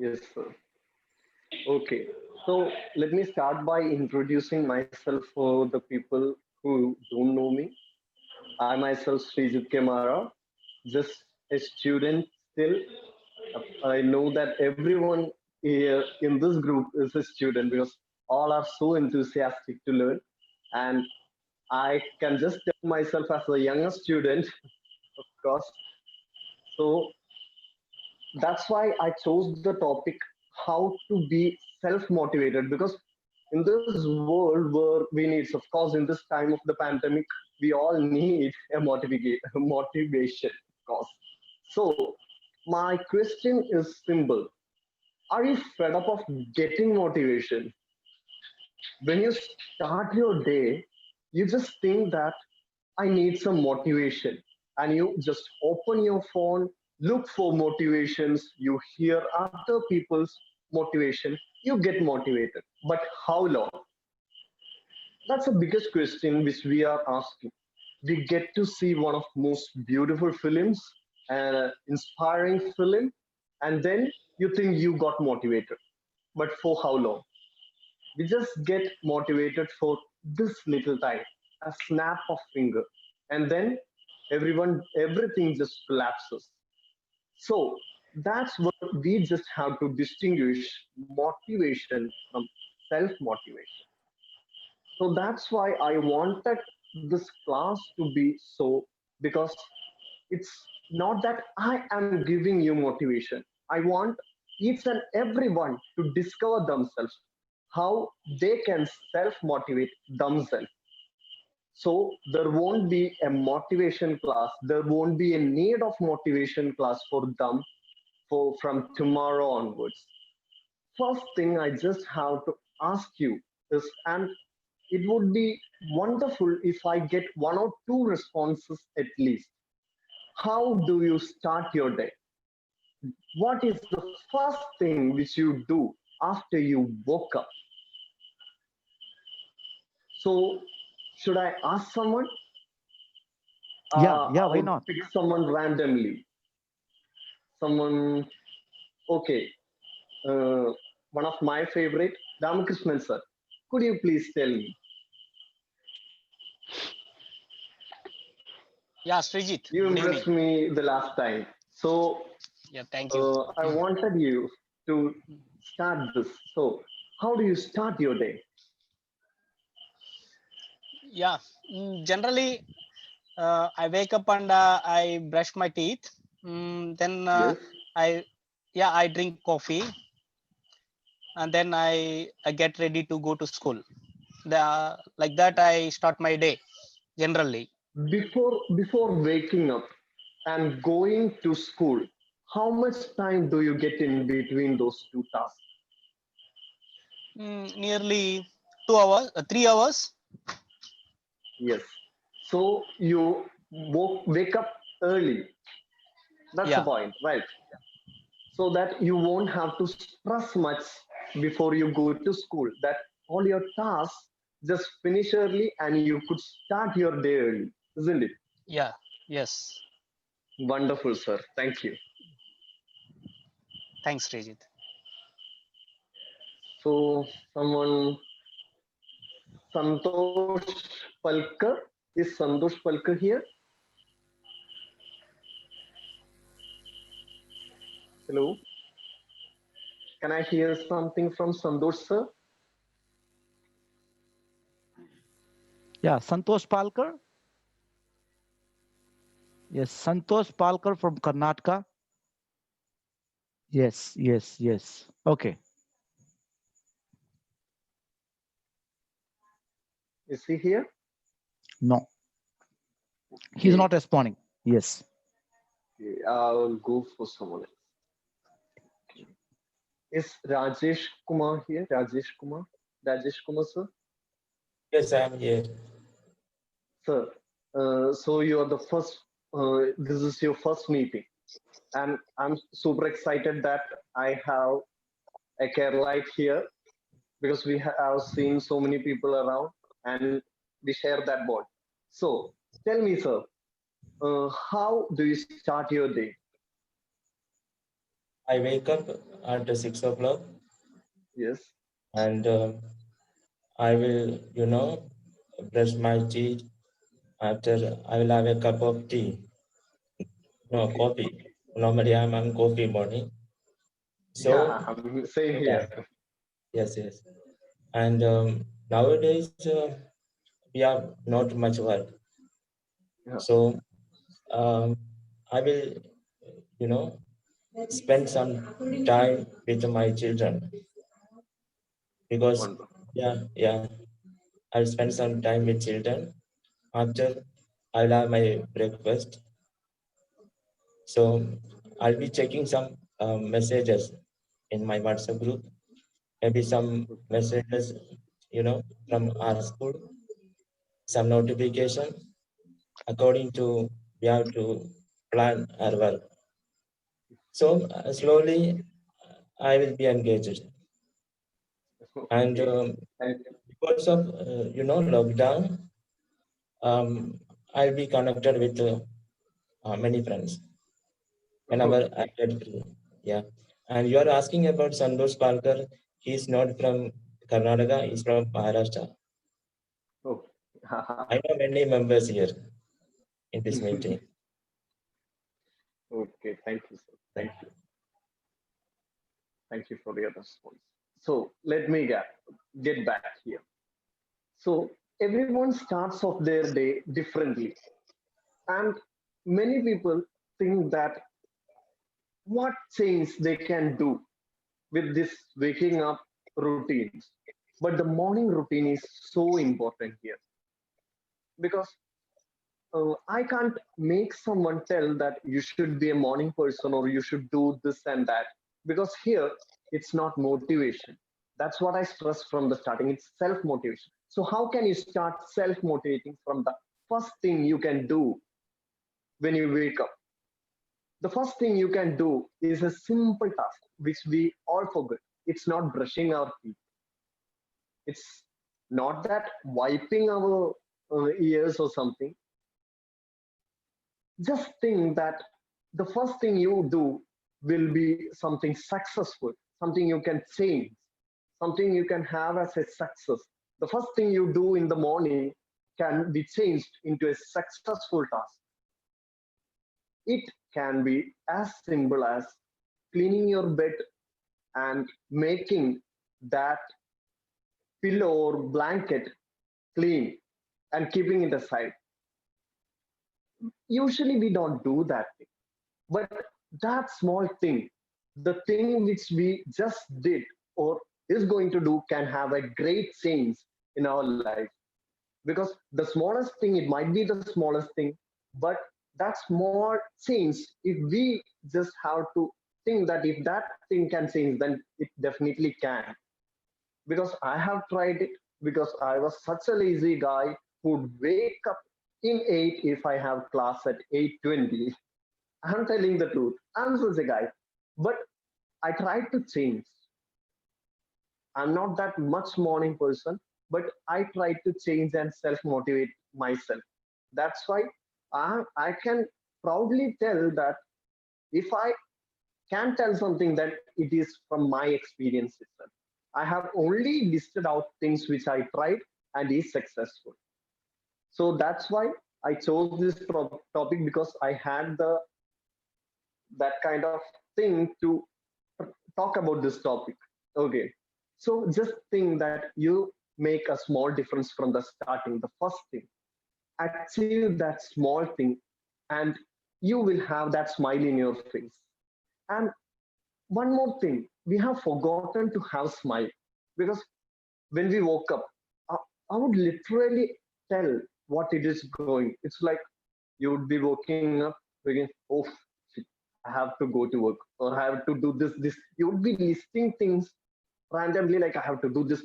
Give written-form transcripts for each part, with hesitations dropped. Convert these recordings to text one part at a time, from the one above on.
Yes, sir. Okay, so let me start by introducing myself for the people who don't know me. I myself, Srijit Kemara, just a student still. I know that everyone here in this group is a student because all are so enthusiastic to learn. And I can just tell myself as a younger student, of course. So that's why I chose the topic how to be self motivated because in this world where we need, of course, in this time of the pandemic, we all need a motivation, of course. So, my question is simple. Are you fed up of getting motivation? When you start your day, you just think that I need some motivation. And you just open your phone, look for motivations, you hear other people's motivation, you get motivated. But how long? That's the biggest question which we are asking. We get to see one of most beautiful films, an inspiring film, and then you think you got motivated. But for how long? We just get motivated for this little time, a snap of finger, and then everything just collapses. So that's what we just have to distinguish motivation from self motivation. So that's why I wanted this class to be so, because it's not that I am giving you motivation. I want each and everyone to discover themselves, how they can self motivate themselves. So there won't be a motivation class, there won't be a need of motivation class for them for from tomorrow onwards. First thing I just have to ask you is, and it would be wonderful if I get one or two responses at least. How do you start your day? What is the first thing which you do after you woke up? So, should I ask someone? Yeah, I why would not? pick someone randomly. Someone, okay, uh, one of my favorite, Ramakrishnan sir. Could you please tell me? Yeah, Srijit, You good evening. impressed me the last time. So, Yeah, thank you. I wanted you to start this. So, how do you start your day? Yeah, generally, I wake up and I brush my teeth. Then Yes, I drink coffee, and then I get ready to go to school. Like that, I start my day generally. before waking up and going to school, how much time do you get in between those two tasks? Nearly 2 hours, 3 hours. Yes. So you wake up early. That's the Yeah, point, right? So that you won't have to stress much before you go to school. That all your tasks just finish early and you could start your day early, isn't it? yeah, yes. Wonderful, sir. Thank you. Thanks, Srijit. So someone, Santosh Palkar. Is Santosh Palkar here? Hello. Can I hear something from Santosh sir? Yeah, Santosh Palkar. Yes, Santosh Palkar from Karnataka. Yes. Okay. Is he here? No, he's Okay. not responding. Yes. Okay. I'll go for someone else. Okay. Is Rajesh Kumar here? Rajesh Kumar? Rajesh Kumar, sir? Yes, I am here. Sir, so you are the first, this is your first meeting. And I'm super excited that I have a Keralite here because we have seen so many people around and we share that bond. So tell me, sir, how do you start your day? I wake up at 6 o'clock Yes. and I will, brush my teeth. After I will have a cup of tea, no Okay. coffee. Normally I'm on coffee morning. So Yeah, same yeah, here. yes. And nowadays we have not much work. Yeah. So um, I will, you know, spend some time with my children because Wonderful. yeah, I'll spend some time with children. After I'll have my breakfast. So I'll be checking some messages in my WhatsApp group. Maybe some messages, from our school, some notification. According to we have to plan our work. So slowly I will be engaged. And Okay. And because of lockdown, I'll be connected with many friends whenever I okay. get free. Yeah. And you are asking about Santosh Palkar. He's not from Karnataka, he's from Maharashtra. Oh. I know many members here in this meeting. Okay. Thank you, sir. Yeah. Thank you. Thank you for your response. So let me get back here. So everyone starts off their day differently, and many people think that what change they can do with this waking up routines. But the morning routine is so important here because I can't make someone tell that you should be a morning person or you should do this and that because here it's not motivation. That's what I stressed from the starting. It's self motivation. So, how can you start self motivating from the first thing you can do when you wake up? The first thing you can do is a simple task which we all forget. It's not brushing our teeth, it's not that wiping our ears or something. Just think that the first thing you do will be something successful, something you can change, something you can have as a success. The first thing you do in the morning can be changed into a successful task. It can be as simple as cleaning your bed and making that pillow or blanket clean and keeping it aside. Usually we don't do that thing, but that small thing, the thing which we just did or is going to do, can have a great change in our life. Because the smallest thing, it might be the smallest thing, but that small change, if we just have to think that if that thing can change, then it definitely can. Because I have tried it, because I was such a lazy guy who'd wake up in 8 if I have class at 8:20. I'm telling the truth. I'm such a guy. But I tried to change. I'm not that much morning person, but I tried to change and self motivate myself. That's why I can proudly tell that if I can tell something, that it is from my experience itself. I have only listed out things which I tried and is successful. So that's why I chose this topic, because I had the that kind of thing to talk about this topic. Okay. So just think that you make a small difference from the starting, the first thing. Achieve that small thing, and you will have that smile in your face. And one more thing, we have forgotten to have smile, because when we woke up, I, I would literally tell what it is going. It's like you would be waking up thinking, oh, shit, I have to go to work, or I have to do this. You would be listing things randomly, like I have to do this.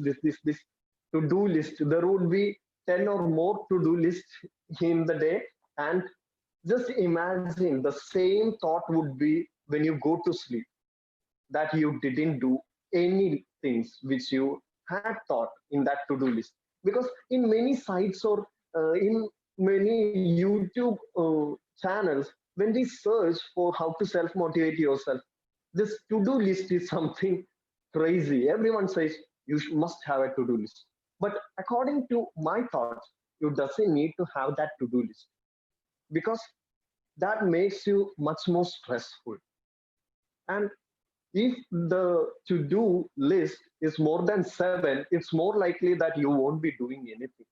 To do list. There would be 10 or more to do lists in the day. And just imagine the same thought would be when you go to sleep, that you didn't do any things which you had thought in that to do list. Because in many sites or in many YouTube channels, when we search for how to self motivate yourself, This to-do list is something crazy. Everyone says you must have a to-do list. But according to my thoughts, you doesn't need to have that to-do list because that makes you much more stressful. And if the to-do list is more than 7, it's more likely that you won't be doing anything.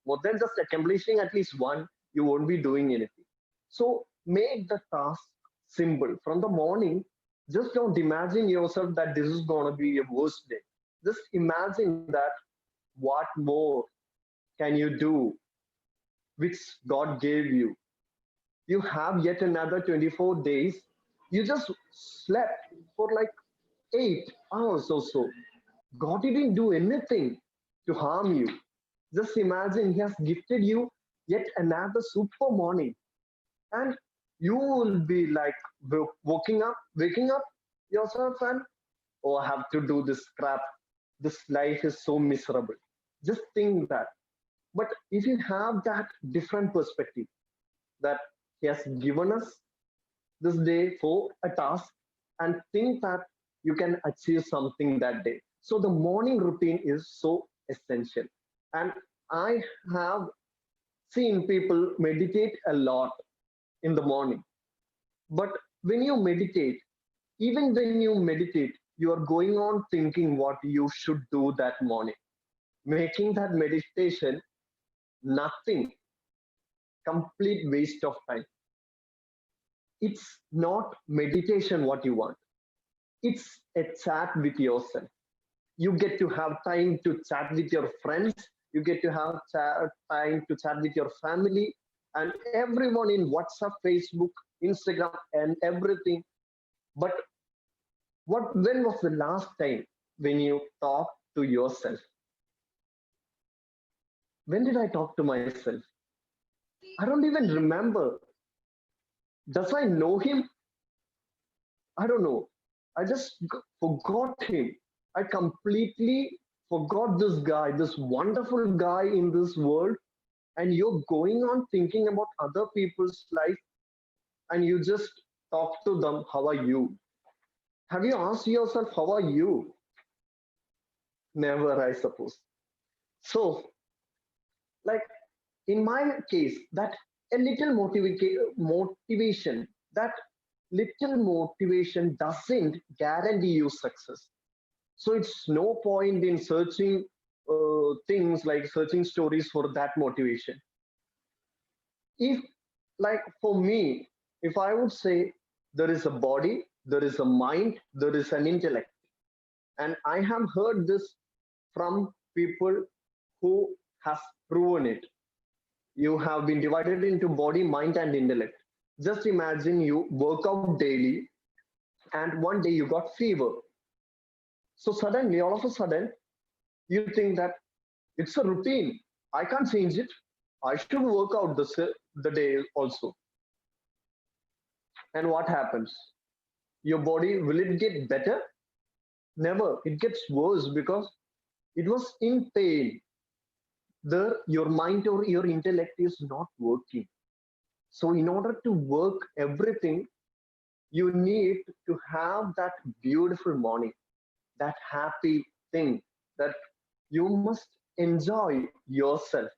More than just accomplishing at least one, you won't be doing anything. So make the task simple. From the morning, just don't imagine yourself that this is going to be your worst day. Just imagine that what more can you do which God gave you. You have yet another 24 days. You just slept for like 8 hours or so. God didn't do anything to harm you. Just imagine He has gifted you yet another super morning, and you will be like waking up yourself, and oh, I have to do this crap. This life is so miserable. Just think that. But if you have that different perspective, that He has given us this day for a task, and think that you can achieve something that day. So the morning routine is so essential. And I have seen people meditate a lot in the morning. But when you meditate, even when you meditate, you are going on thinking what you should do that morning, making that meditation nothing, complete waste of time. It's not meditation what you want. It's a chat with yourself. You get to have time to chat with your friends. You get to have time to chat with your family and everyone in WhatsApp, Facebook, Instagram, and everything. But when was the last time when you talked to yourself? When did I talk to myself? I don't even remember. Does I know him? I don't know. I just forgot him. I completely forgot this guy, this wonderful guy in this world. And you're going on thinking about other people's life, and you just talk to them, how are you? Have you asked yourself, how are you? Never, I suppose. So, like in my case, that a little motivation, that little motivation doesn't guarantee you success. So it's no point in searching things like searching stories for that motivation. If, like for me, if I would say there is a body, there is a mind, there is an intellect, and I have heard this from people who has proven it. You have been divided into body, mind, and intellect. Just imagine you work out daily, and one day you got fever. So suddenly, all of a sudden, you think that it's a routine. I can't change it. I should work out the day also. And what happens? Your body, will it get better? Never. It gets worse because it was in pain. Your mind or your intellect is not working. So in order to work everything, you need to have that beautiful morning, that happy thing, that you must enjoy yourself.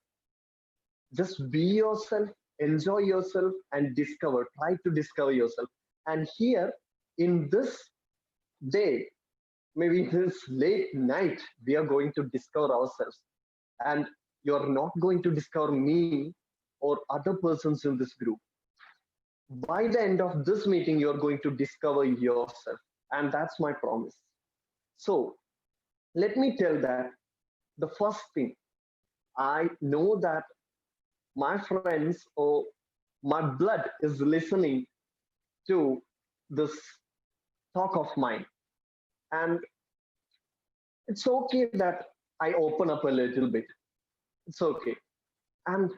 Just be yourself, enjoy yourself, and try to discover yourself. And here in this day, maybe this late night, we are going to discover ourselves. And you're not going to discover me or other persons in this group. By the end of this meeting, you're going to discover yourself. And that's my promise. So let me tell that the first thing, I know that my friends or my blood is listening to this talk of mine. And it's okay that I open up a little bit. It's okay. And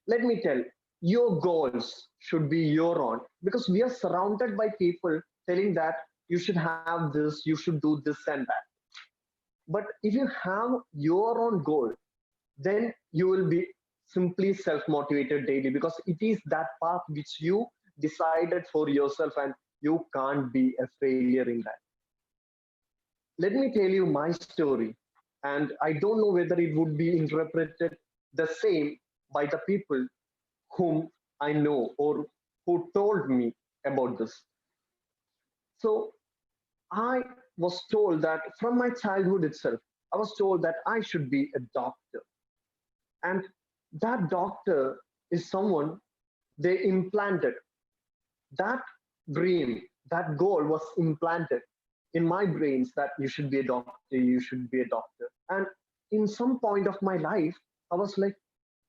let me tell, your goals should be your own, because we are surrounded by people telling that you should have this, you should do this and that. But if you have your own goal, then you will be simply self-motivated daily, because it is that path which you decided for yourself and you can't be a failure in that. Let me tell you my story, and I don't know whether it would be interpreted the same by the people whom I know or who told me about this. So I was told that from my childhood itself, I was told that I should be a doctor. And that doctor is someone they implanted. That dream, that goal was implanted in my brains that you should be a doctor, you should be a doctor. And in some point of my life, I was like,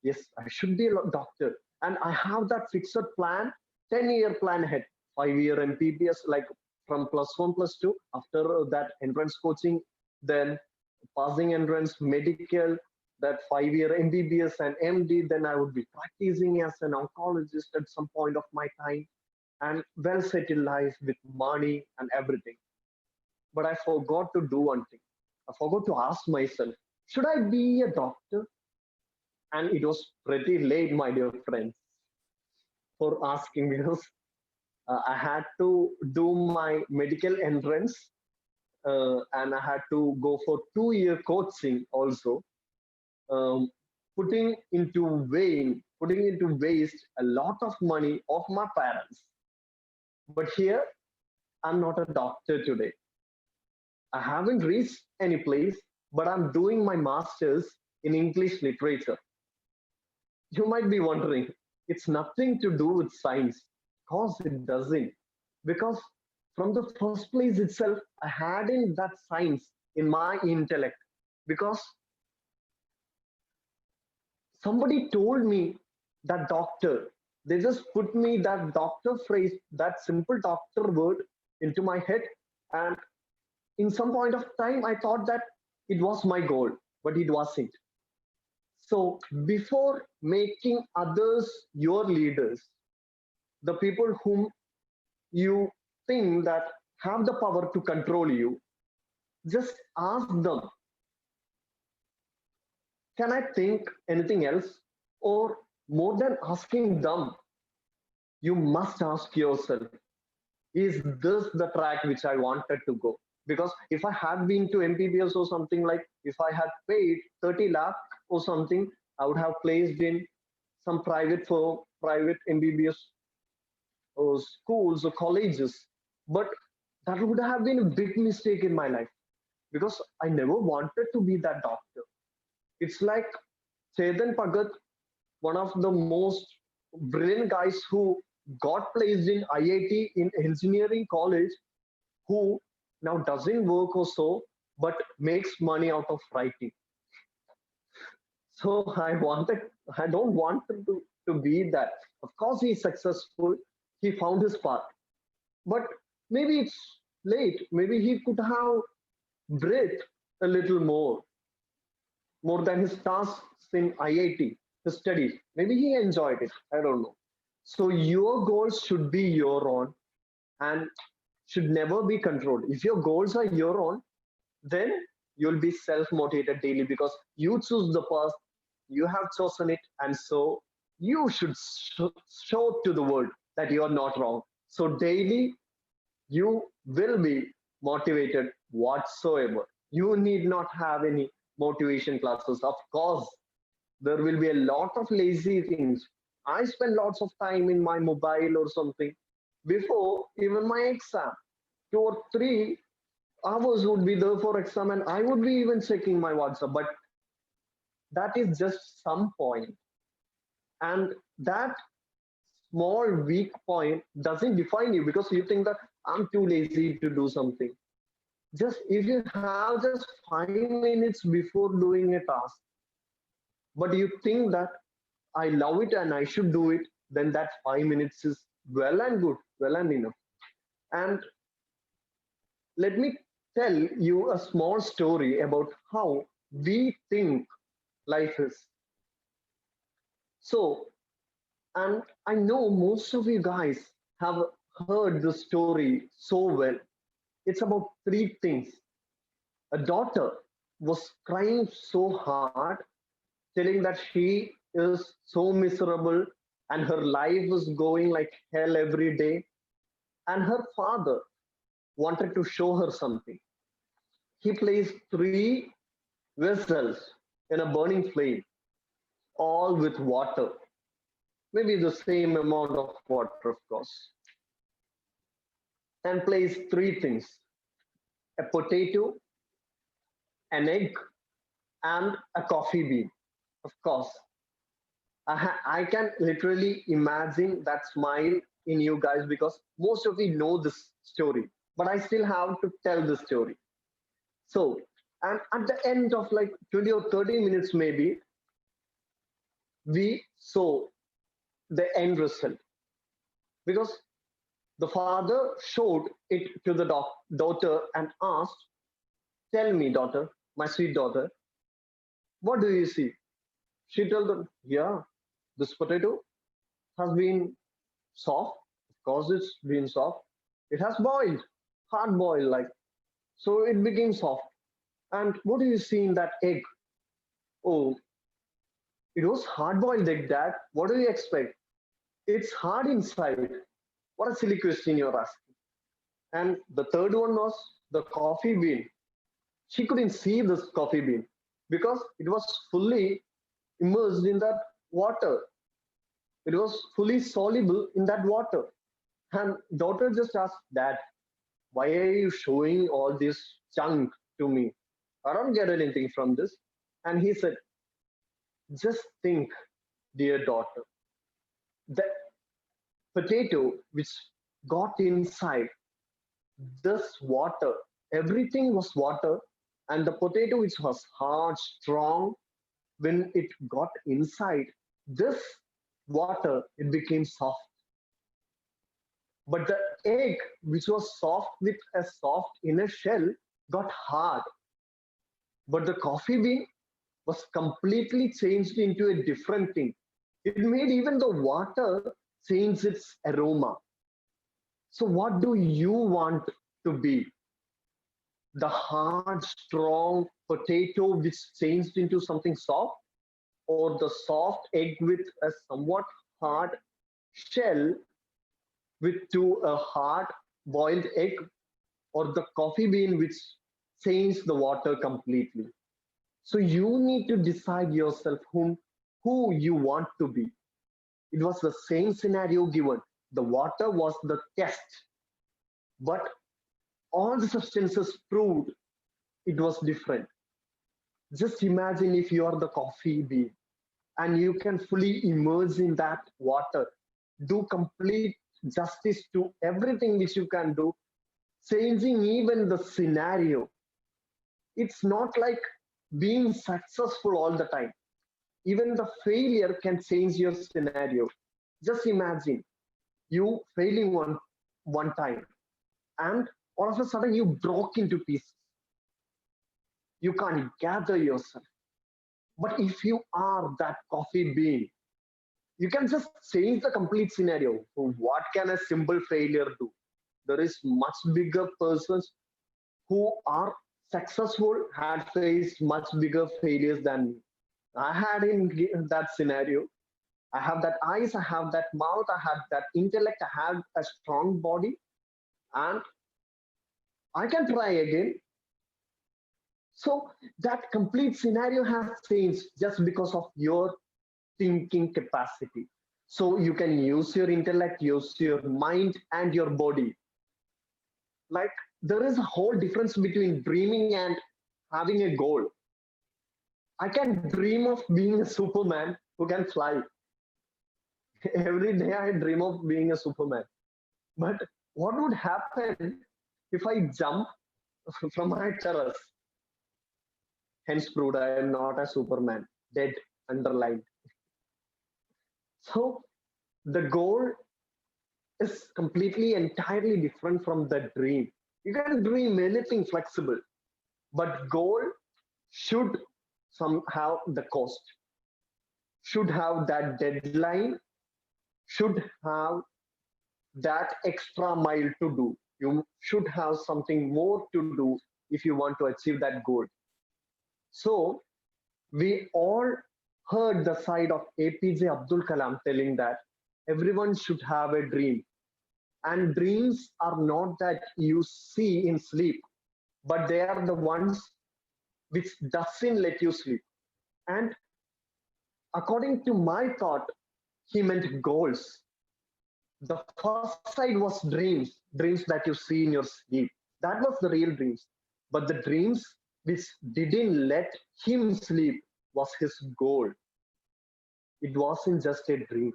yes, I should be a doctor. And I have that fixed plan, 10-year plan ahead, 5-year MPBS, like from +1, +2, after that entrance coaching, then passing entrance, medical, that 5-year MBBS and MD, then I would be practicing as an oncologist at some point of my time and well settled life with money and everything. But I forgot to do one thing. I forgot to ask myself, should I be a doctor? And it was pretty late, my dear friends, for asking because I had to do my medical entrance and I had to go for 2-year coaching also, putting into waste a lot of money of my parents. But here, I'm not a doctor today. I haven't reached any place, but I'm doing my master's in English literature. You might be wondering, it's nothing to do with science. Of course, it doesn't. Because from the first place itself, I had in that science in my intellect. Because somebody told me that doctor, they just put me that doctor phrase, that simple doctor word into my head. And in some point of time, I thought that it was my goal, but it wasn't. So before making others your leaders, the people whom you think that have the power to control you, just ask them, can I think anything else? Or more than asking them, you must ask yourself, is this the track which I wanted to go? Because if I had been to MPBS or something, like if I had paid 30 lakh or something, I would have placed in some private MBBS or schools or colleges. But that would have been a big mistake in my life because I never wanted to be that doctor. It's like Chetan Pagat, one of the most brilliant guys who got placed in IIT in engineering college, who now doesn't work or so, but makes money out of writing. So I don't want to be that. Of course, he's successful. He found his path, but maybe it's late. Maybe he could have breathed a little more than his tasks in IIT, his studies. Maybe he enjoyed it. I don't know. So your goals should be your own and should never be controlled. If your goals are your own, then you'll be self-motivated daily because you choose the path, you have chosen it, and so you should show to the world that you are not wrong. So daily you will be motivated whatsoever. You need not have any motivation classes. Of course, there will be a lot of lazy things. I spend lots of time in my mobile or something before even my exam. 2 or 3 hours would be there for exam, and I would be even checking my WhatsApp. But that is just some point, and that small weak point doesn't define you because you think that I'm too lazy to do something. Just if you have just 5 minutes before doing a task, but you think that I love it and I should do it, then that 5 minutes is well and good, well and enough. And let me tell you a small story about how we think life is. So, and I know most of you guys have heard the story so well. It's about 3 things. A daughter was crying so hard, telling that she is so miserable and her life is going like hell every day. and her father wanted to show her something. He placed three vessels in a burning flame, all with water, maybe the same amount of water, of course, and placed three things: a potato, an egg, and a coffee bean. Of course, I can literally imagine that smile in you guys because most of you know this story, but I still have to tell the story. So, and at the end of like 20 or 30 minutes, maybe, we saw the end result because the father showed it to the daughter and asked, "Tell me, daughter, my sweet daughter, what do you see?" She told them, "Yeah, this potato has been soft. Of course, it's been soft. It has boiled, hard boiled, like so it became soft. And what do you see in that egg? Oh, it was hard boiled egg, Dad. What do you expect? It's hard inside." What a silly question you're asking. And the third one was the coffee bean. She couldn't see this coffee bean because it was fully immersed in that water. It was fully soluble in that water. And daughter just asked, "Dad, why are you showing all this junk to me? I don't get anything from this." And he said, "Just think, dear daughter, the potato which got inside this water, everything was water, and the potato which was hard, strong, when it got inside this water, it became soft. But the egg, which was soft with a soft inner shell, got hard. But the coffee bean was completely changed into a different thing. It made even the water change its aroma. So, what do you want to be? The hard, strong potato which changed into something soft, or the soft egg with a somewhat hard shell with to a hard boiled egg, or the coffee bean which changed the water completely? So you need to decide yourself who you want to be. It was the same scenario given. The water was the test, but all the substances proved it was different. Just imagine if you are the coffee bean and you can fully immerse in that water, do complete justice to everything which you can do, changing even the scenario. It's not like being successful all the time. Even the failure can change your scenario. Just imagine you failing one time and all of a sudden you broke into pieces. You can't gather yourself. But if you are that coffee bean, you can just change the complete scenario. So what can a simple failure do? There is much bigger persons who are successful had faced much bigger failures than me. I had in that scenario. I have that eyes, I have that mouth, I have that intellect, I have a strong body, and I can try again. So that complete scenario has changed just because of your thinking capacity. So you can use your intellect, use your mind and your body. Like there is a whole difference between dreaming and having a goal. I can dream of being a Superman who can fly. Every day I dream of being a Superman. But what would happen if I jump from my terrace? Hence proved I am not a Superman. Dead, underlined. So the goal is completely entirely different from the dream. You can dream anything flexible, but goal should somehow the cost, should have that deadline, should have that extra mile to do. You should have something more to do if you want to achieve that goal. So we all heard the side of APJ Abdul Kalam telling that everyone should have a dream. And dreams are not that you see in sleep, but they are the ones which doesn't let you sleep. And according to my thought, he meant goals. The first side was dreams that you see in your sleep. That was the real dreams. But the dreams which didn't let him sleep was his goal. It wasn't just a dream.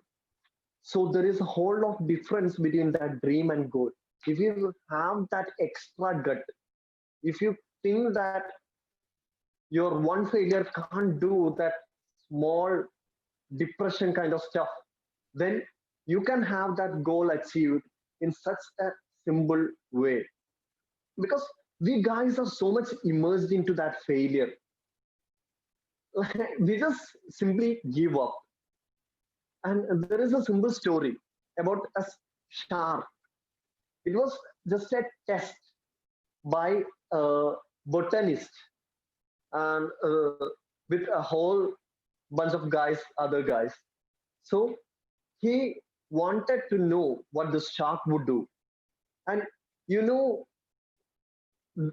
So there is a whole lot of difference between that dream and goal. If you have that extra gut, if you think that your one failure can't do that small depression kind of stuff, then you can have that goal achieved in such a simple way. Because we guys are so much immersed into that failure. We just simply give up. And there is a simple story about a shark. It was just a test by a botanist and with a whole bunch of guys, other guys. So he wanted to know what the shark would do. And you know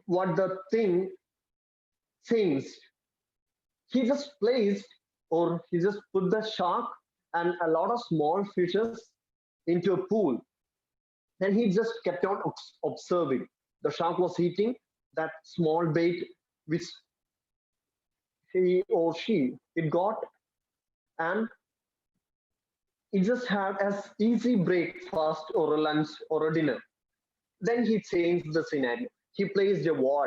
what the thing changed? He just placed, or he just put the shark and a lot of small fishes into a pool. And he just kept on observing. The shark was eating that small bait which he or she it got, and it just had as easy breakfast or a lunch or a dinner. Then he changed the scenario. He placed a wall,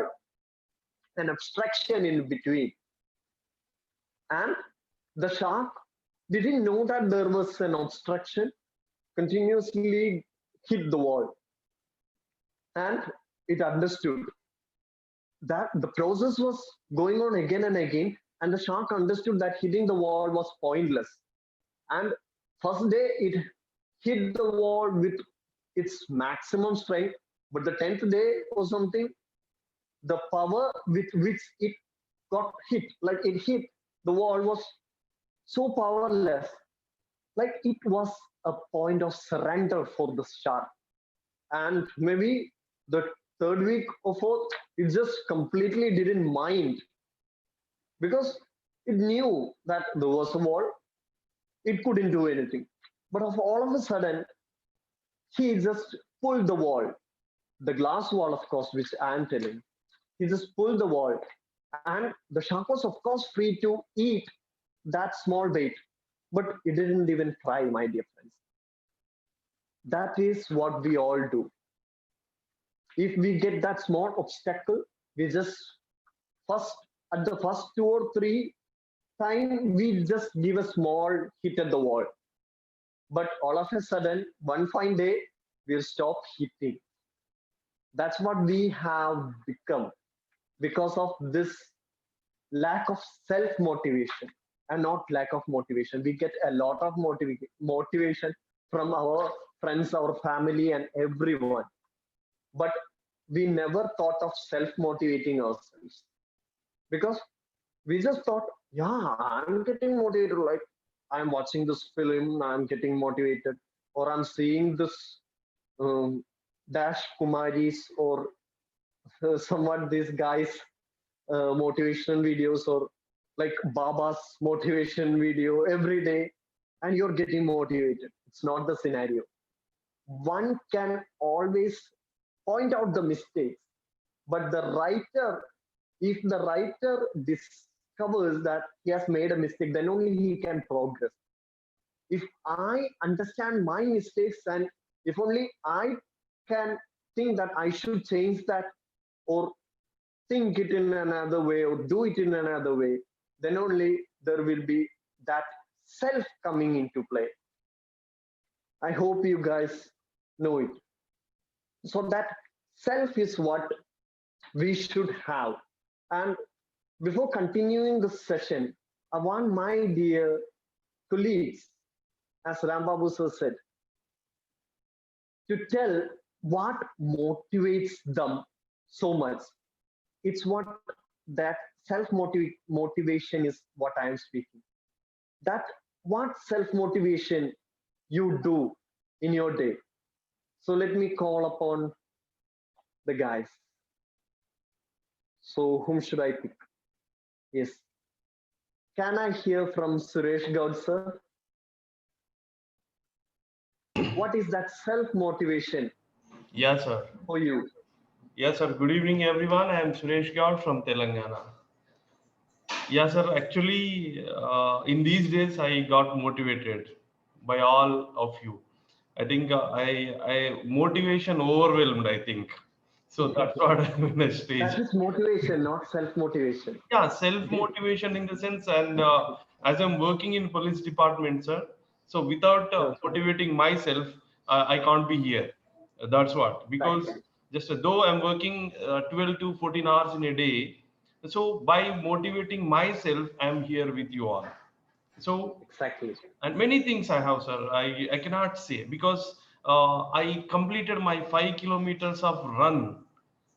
an obstruction in between, and the shark didn't know that there was an obstruction, continuously hit the wall, and it understood that the process was going on again and again, and the shark understood that hitting the wall was pointless. And first day it hit the wall with its maximum strength, but the 10th day or something, the power with which it got hit, like it hit the wall, was so powerless, like it was a point of surrender for the shark. And maybe the third week or fourth, it just completely didn't mind, because it knew that there was a wall, it couldn't do anything. But of all of a sudden, he just pulled the wall, the glass wall, of course, which I am telling. He just pulled the wall, and the shark was, of course, free to eat that small bait, but it didn't even try, my dear friends. That is what we all do. If we get that small obstacle, we just first, at the first two or three time, we just give a small hit at the wall. But all of a sudden, one fine day, we'll stop hitting. That's what we have become because of this lack of self-motivation, and not lack of motivation. We get a lot of motivation from our friends, our family, and everyone. But we never thought of self-motivating ourselves, because we just thought, yeah, I'm getting motivated. Like I'm watching this film, I'm getting motivated, or I'm seeing this Dash Kumaris, or somewhat these guys motivational videos, or like Baba's motivation video every day, and you're getting motivated. It's not the scenario. One can always point out the mistakes, but the writer, if the writer discovers that he has made a mistake, then only he can progress. If I understand my mistakes, and if only I can think that I should change that, or think it in another way, or do it in another way, then only there will be that self coming into play. I hope you guys know it. So that self is what we should have. And before continuing the session, I want my dear colleagues, as Rambabu sir said, to tell what motivates them so much. It's what that motivation is, what I am speaking. That what self motivation you do in your day. So let me call upon the guys. So whom should I pick? Yes. Can I hear from Suresh Gaud, sir? What is that self-motivation Yes, sir. for you? Yes, sir. Good evening, everyone. I am Suresh Gaud from Telangana. Yes, sir. Actually, in these days, I got motivated by all of you. I think I motivation overwhelmed. I think so. That's what I'm in a stage. That is motivation, not self-motivation. Yeah, self motivation in the sense, and as I'm working in police department, sir. So without Okay. motivating myself, I can't be here. That's what, because Exactly. just though I'm working 12 to 14 hours in a day, so by motivating myself, I'm here with you all. So, Exactly. and many things I have, sir. I cannot say because I completed my 5 kilometers of run.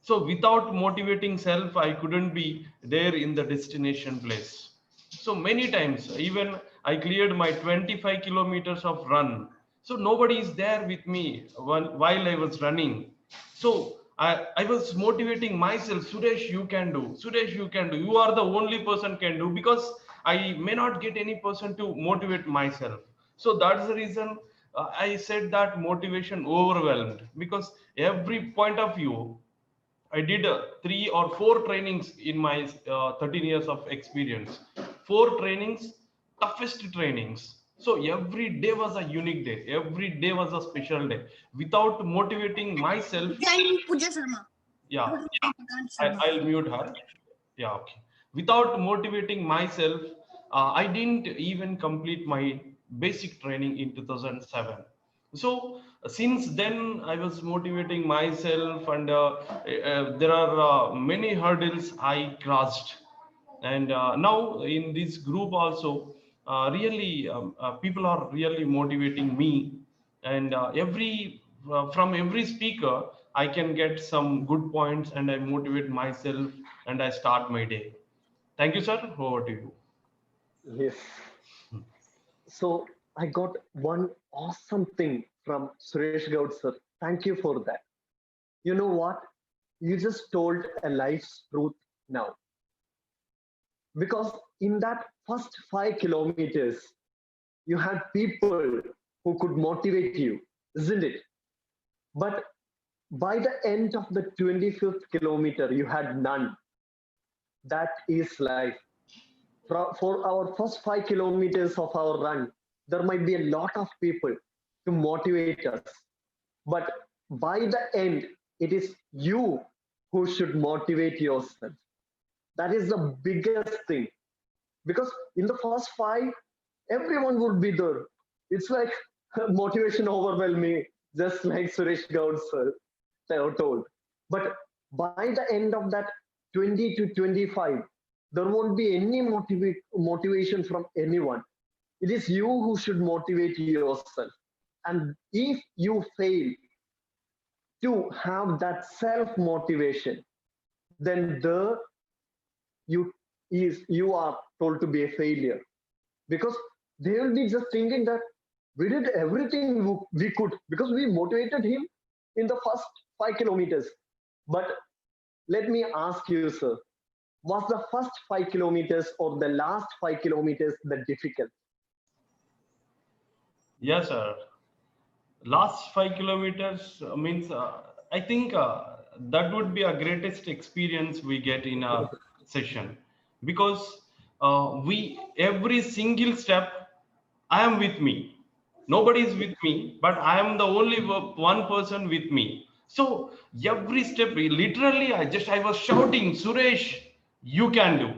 So without motivating self, I couldn't be there in the destination place. So many times, even I cleared my 25 kilometers of run. So nobody is there with me while I was running. So I was motivating myself, Suresh, you can do. Suresh, you can do. You are the only person can do, because I may not get any person to motivate myself. So that's the reason I said that motivation overwhelmed, because every point of view I did 3 or 4 trainings in my 13 years of experience. 4 trainings, toughest trainings. So every day was a unique day. Every day was a special day. Without motivating myself, yeah, I'll mute her. Yeah, okay. Without motivating myself, I didn't even complete my basic training in 2007. So since then, I was motivating myself, and there are many hurdles I crossed. And now in this group also, really people are really motivating me, and from every speaker I can get some good points, and I motivate myself, and I start my day. Thank you, sir. Over to you. Yes. So I got one awesome thing from Suresh Gaud, sir. Thank you for that. You know what? You just told a life's truth now. Because in that first 5 kilometers, you had people who could motivate you, isn't it? But by the end of the 25th kilometer, you had none. That is life. For our first 5 kilometers of our run, there might be a lot of people to motivate us. But by the end, it is you who should motivate yourself. That is the biggest thing. Because in the first 5, everyone would be there. It's like motivation overwhelming, just like Suresh Gaud sir told. But by the end of that 20 to 25, there won't be any motivation from anyone. It is you who should motivate yourself. And if you fail to have that self motivation, then you are told to be a failure, because they will be just thinking that we did everything we could because we motivated him in the first 5 kilometers. But let me ask you, sir, was the first 5 kilometers or the last 5 kilometers the difficult? Yes, sir. Last 5 kilometers means I think that would be a greatest experience we get in a session, because we every single step I am with me. Nobody is with me, but I am the only one person with me. So every step, literally, I was shouting, Suresh, you can do,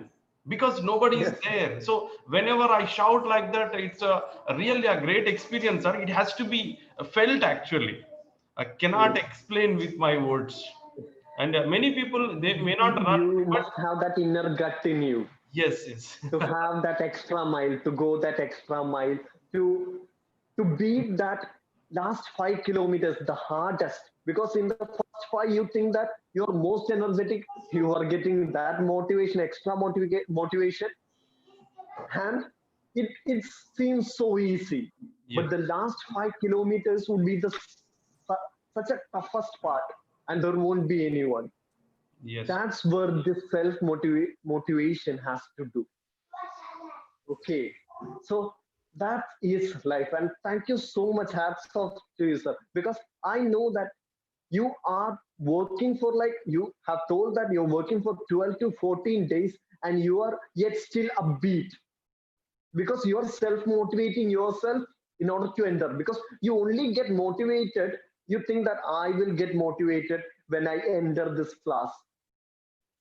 because nobody is Yes. there. So whenever I shout like that, it's really a great experience, sir. It has to be felt actually. I cannot Yes. explain with my words. And many people, they may not run, You but must have that inner gut in you yes, yes. to have that extra mile, to go that extra mile, to to beat that last 5 kilometers the hardest, because in the first 5 you think that you're most energetic, you are getting that motivation, extra motivation, and it seems so easy. But Yes. the last 5 kilometers would be the such a toughest part, and there won't be anyone. Yes. That's where this motivation has to do. Okay, so that is life, and thank you so much. Hats off to you, sir, because I know that you are working for, like, you have told that you're working for 12 to 14 days, and you are yet still upbeat because you are self motivating yourself in order to enter. Because you only get motivated, you think that I will get motivated when I enter this class,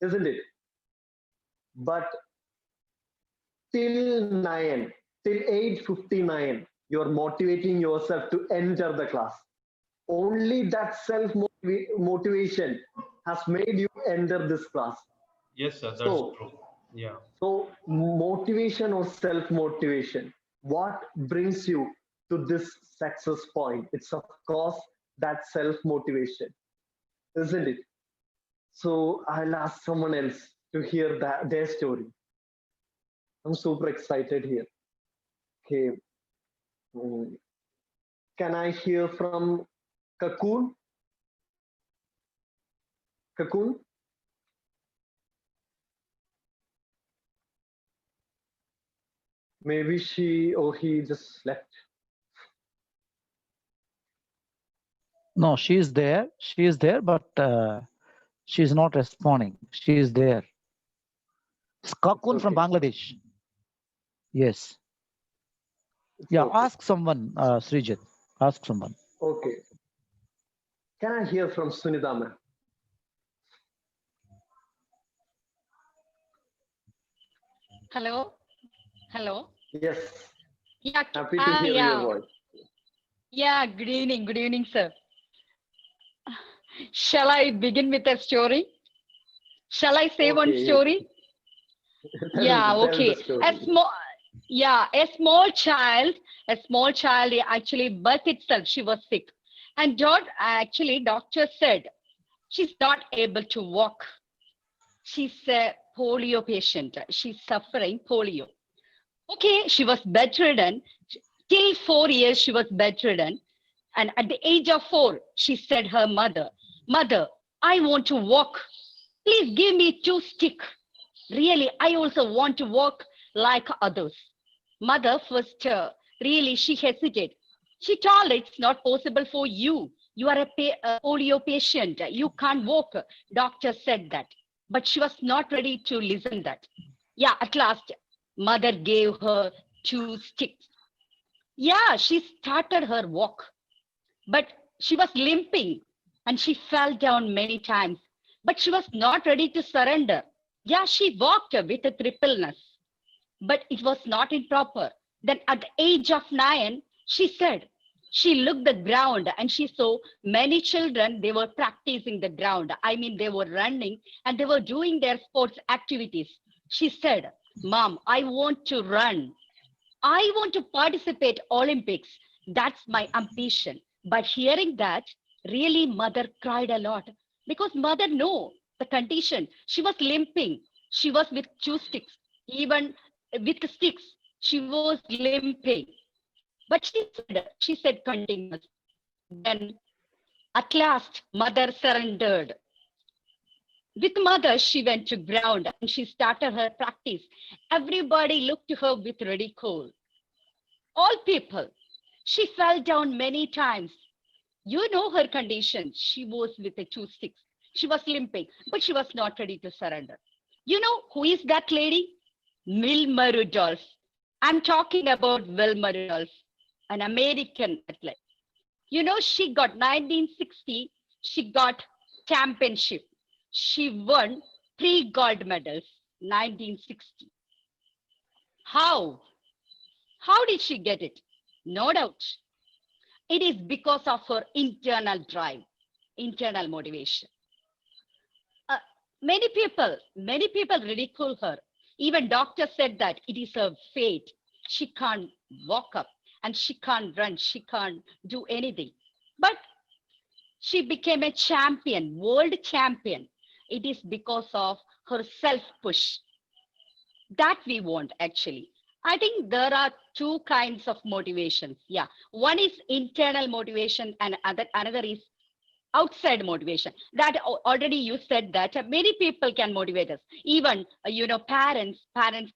isn't it? But till 9, till 8:59, you're motivating yourself to enter the class. Only that self motivation has made you enter this class. Yes, sir. That's So, true. Yeah. so motivation or self motivation, what brings you to this success point? It's of course that self motivation, isn't it? So I'll ask someone else to hear that their story. I'm super excited here. Okay, mm, can I hear from Cocoon? Cocoon? Maybe she or he just left. No, she is there. She is there, but she is not responding. She is there. It's It's Kakun from okay. Bangladesh. Yes. It's Yeah, okay. ask someone, Srijit. Ask someone. Okay. Can I hear from Sunidama? Hello, hello. Yes. Yeah, Happy to hear your yeah, voice. yeah. Good evening, sir. Shall I begin with a story? Shall I say one Okay. story? Yeah, Tell the okay. A story. small, yeah, a small child actually birth itself. She was sick, and doctor said she's not able to walk. She's a polio patient. She's suffering polio. Okay, she was bedridden. Till 4 years, she was bedridden. And at the age of 4, she said her mother, Mother, I want to walk. Please give me 2 sticks. Really, I also want to walk like others. Mother first, really, she hesitated. She told it's not possible for you. You are a polio patient. You can't walk. Doctor said that. But she was not ready to listen that. Yeah, at last, mother gave her 2 sticks. Yeah, she started her walk, but she was limping and she fell down many times, but she was not ready to surrender. Yeah, she walked with a tripleness, but it was not improper. Then at the age of 9, she said, she looked the ground and she saw many children, they were practicing the ground. I mean, they were running and they were doing their sports activities. She said, Mom, I want to run. I want to participate Olympics. That's my ambition. But hearing that, really mother cried a lot because mother know the condition. She was limping. She was with 2 sticks. Even with sticks, she was limping. But she said continuous. Then at last, mother surrendered. With mother, she went to ground and she started her practice. Everybody looked to her with ridicule. All people. She fell down many times. You know her condition. She was with the 2 sticks. She was limping, but she was not ready to surrender. You know who is that lady? Wilma Rudolph. I'm talking about Wilma Rudolph, an American athlete. You know, she got 1960, she got championship. She won 3 gold medals, 1960. How? How did she get it? No doubt. It is because of her internal drive, internal motivation. Uh, many people ridicule her. Even doctor said that it is her fate. She can't walk up and she can't run. She can't do anything. But she became a champion, world champion. It is because of her self push that we want actually. I think there are two kinds of motivations. Yeah, one is internal motivation and another is outside motivation. That already you said that many people can motivate us. Even parents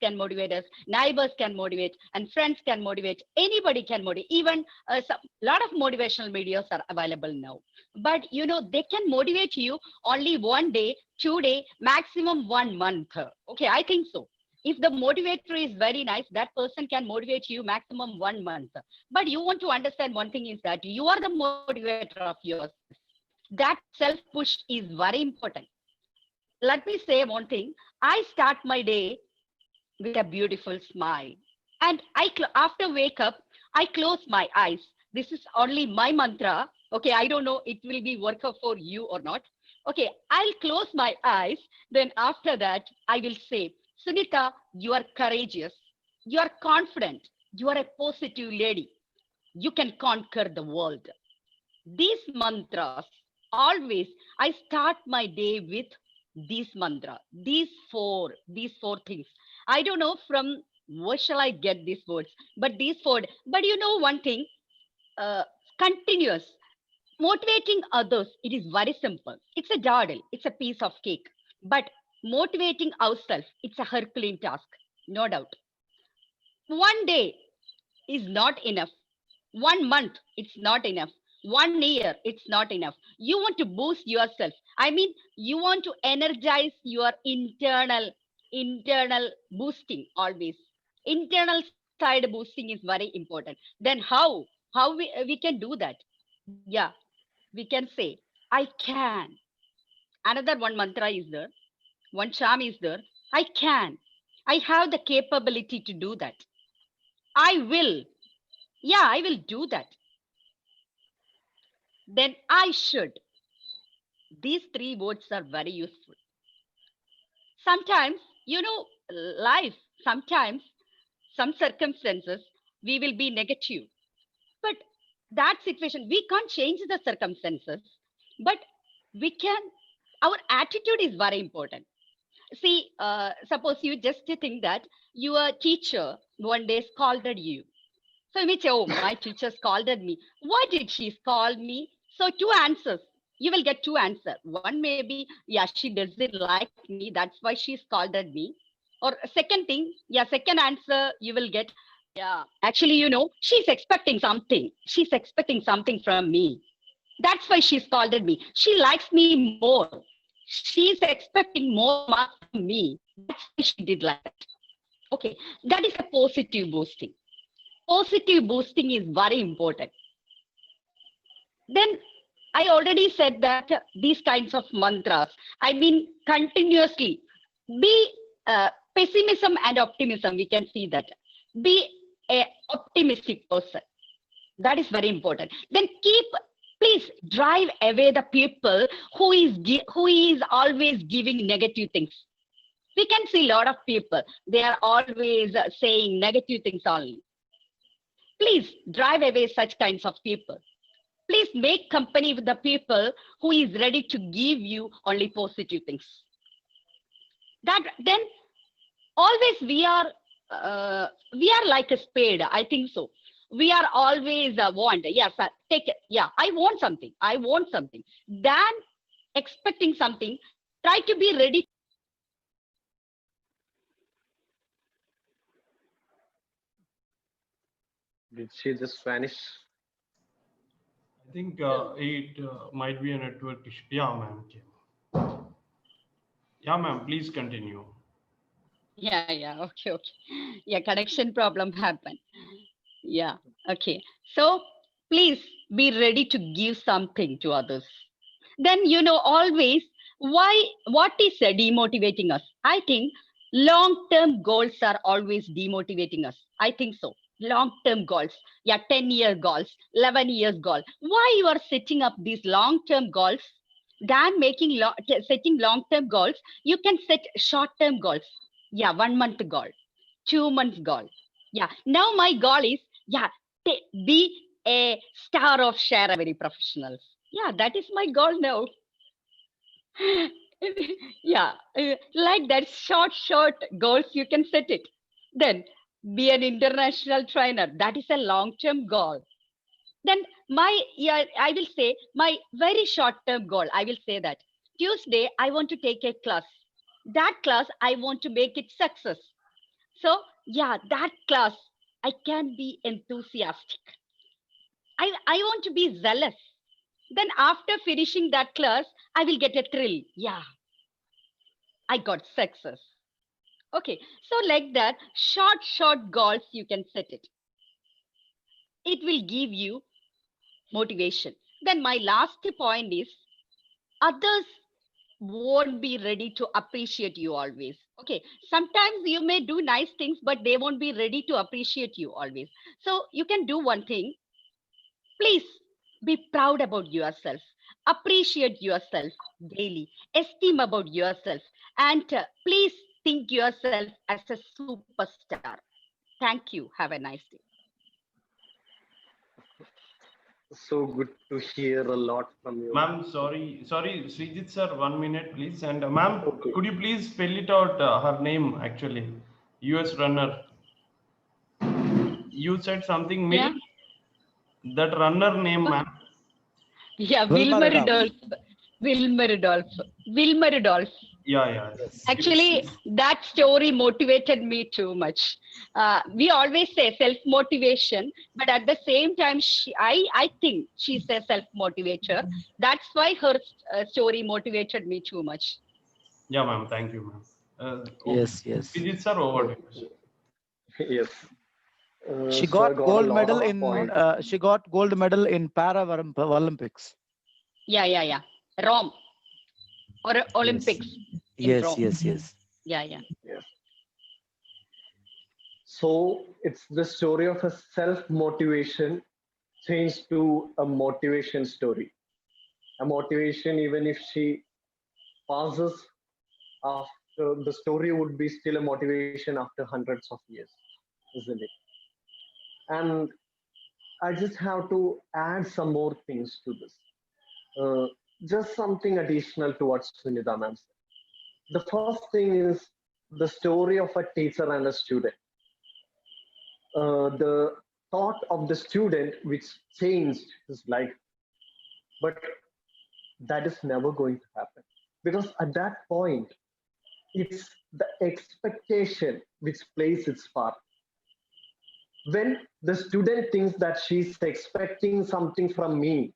can motivate us, neighbors can motivate, and friends can motivate. Anybody can motivate. Even some lot of motivational videos are available now. But they can motivate you only 1 day, 2 day, maximum 1 month. Okay, I think so. If the motivator is very nice, that person can motivate you maximum 1 month. But you want to understand one thing is that you are the motivator of yourself. That self-push is very important. Let me say one thing. I start my day with a beautiful smile. And after wake up, I close my eyes. This is only my mantra. Okay, I don't know it will be work for you or not. Okay, I'll close my eyes. Then after that, I will say, Sunita, you are courageous. You are confident. You are a positive lady. You can conquer the world. These mantras, always, I start my day with these mantra, these four things. I don't know from where shall I get these words, but these four. But one thing, uh, continuous motivating others. It is very simple. It's a dawdle. It's a piece of cake. But motivating ourselves, it's a Herculean task, no doubt. 1 day is not enough. 1 month, it's not enough. 1 year, it's not enough. You want to boost yourself. I mean, you want to energize your internal boosting always. Internal side boosting is very important. Then how we can do that? Yeah, we can say, I can. Another one mantra is there. One charm is there. I can. I have the capability to do that. I will. Yeah, I will do that. Then I should. These three words are very useful. Sometimes, life, sometimes, some circumstances, we will be negative. But that situation, we can't change the circumstances, but we can, our attitude is very important. See, suppose you just think that your teacher one day scolded you. So you may say, oh, my teacher scolded me. Why did she scold me? So two answers. You will get two answers. One may be, yeah, she doesn't like me. That's why she scolded me. Or second thing, yeah, second answer you will get, yeah, actually, she's expecting something. She's expecting something from me. That's why she scolded me. She likes me more. She's expecting more marks from me. That's why she did like that. Okay, that is a positive boosting. Positive boosting is very important. Then I already said that these kinds of mantras, I mean, continuously be pessimism and optimism. We can see that. Be a optimistic person. That is very important. Then please drive away the people who is always giving negative things. We can see a lot of people. They are always saying negative things only. Please drive away such kinds of people. Please make company with the people who is ready to give you only positive things. That then always we are like a spade. I think so. We are always want. Yes, take it. Yeah, I want something. I want something. Then expecting something, try to be ready. Did she just vanish? I think it might be a network issue. Yeah, ma'am. Yeah, ma'am. Please continue. Yeah. Okay. Yeah, connection problem happened. Yeah. Okay. So please be ready to give something to others. Then always what is demotivating us? I think long-term goals are always demotivating us. I think so. Long-term goals. Yeah, 10-year goals, 11 years goal. Why you are setting up these long-term goals? Than setting long-term goals, you can set short-term goals. Yeah, 1 month goal, 2 months goal. Yeah. Now my goal is, yeah, be a star of sharEvery professionals. Yeah, that is my goal now. Yeah, like that short goals, you can set it. Then be an international trainer. That is a long-term goal. Then I will say my very short-term goal, I will say that Tuesday, I want to take a class. That class, I want to make it success. So yeah, that class, I can be enthusiastic. I want to be zealous. Then after finishing that class, I will get a thrill. Yeah, I got success. Okay, so like that, short goals, you can set it. It will give you motivation. Then my last point is others won't be ready to appreciate you always. Okay, sometimes you may do nice things, but they won't be ready to appreciate you always. So you can do one thing. Please be proud about yourself, appreciate yourself daily, esteem about yourself, and please think yourself as a superstar. Thank you. Have a nice day. So good to hear a lot from you, ma'am. Ma'am, sorry, Srijit sir, 1 minute, please. And ma'am, Okay. could you please spell it out, her name actually? US runner. You said something, Yeah. Mill? That runner name, ma'am. Yeah, Wilma Wilmer Rudolph. Rudolph. Wilmer Rudolph. Wilmer Rudolph. Yeah, yeah. Yes, yes, Actually, yes. that story motivated me too much. We always say self-motivation, but at the same time, I think she's a self-motivator. That's why her story motivated me too much. Yeah, ma'am. Thank you, ma'am. Okay. Yes, yes. Srijit sir, over to you. Okay. Yes. She So I got got a gold lot medal of in points. Para Olympics. Yeah. Rome or Yes, Olympics in yes, Rome. yes, yes. Yeah. Yes. So it's the story of a self-motivation changed to a motivation story. A motivation, even if she passes after, the story would be still a motivation after hundreds of years, isn't it? And I just have to add some more things to this. Uh, just something additional to what Sunita ma'am said. The first thing is the story of a teacher and a student. The thought of the student which changed his life, but that is never going to happen because at that point, it's the expectation which plays its part. When the student thinks that she's expecting something from me,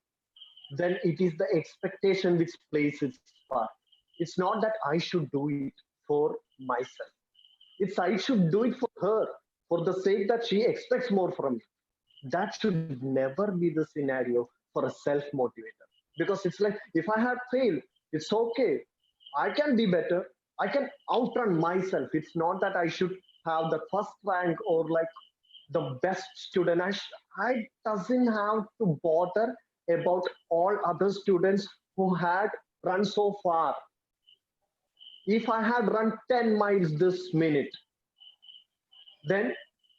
then it is the expectation which plays its part. It's not that I should do it for myself. It's I should do it for her, for the sake that she expects more from me. That should never be the scenario for a self motivator. Because it's like, if I had failed, it's okay. I can be better. I can outrun myself. It's not that I should have the first rank or like the best student. I doesn't have to bother about all other students who had run so far. If I had run 10 miles this minute, then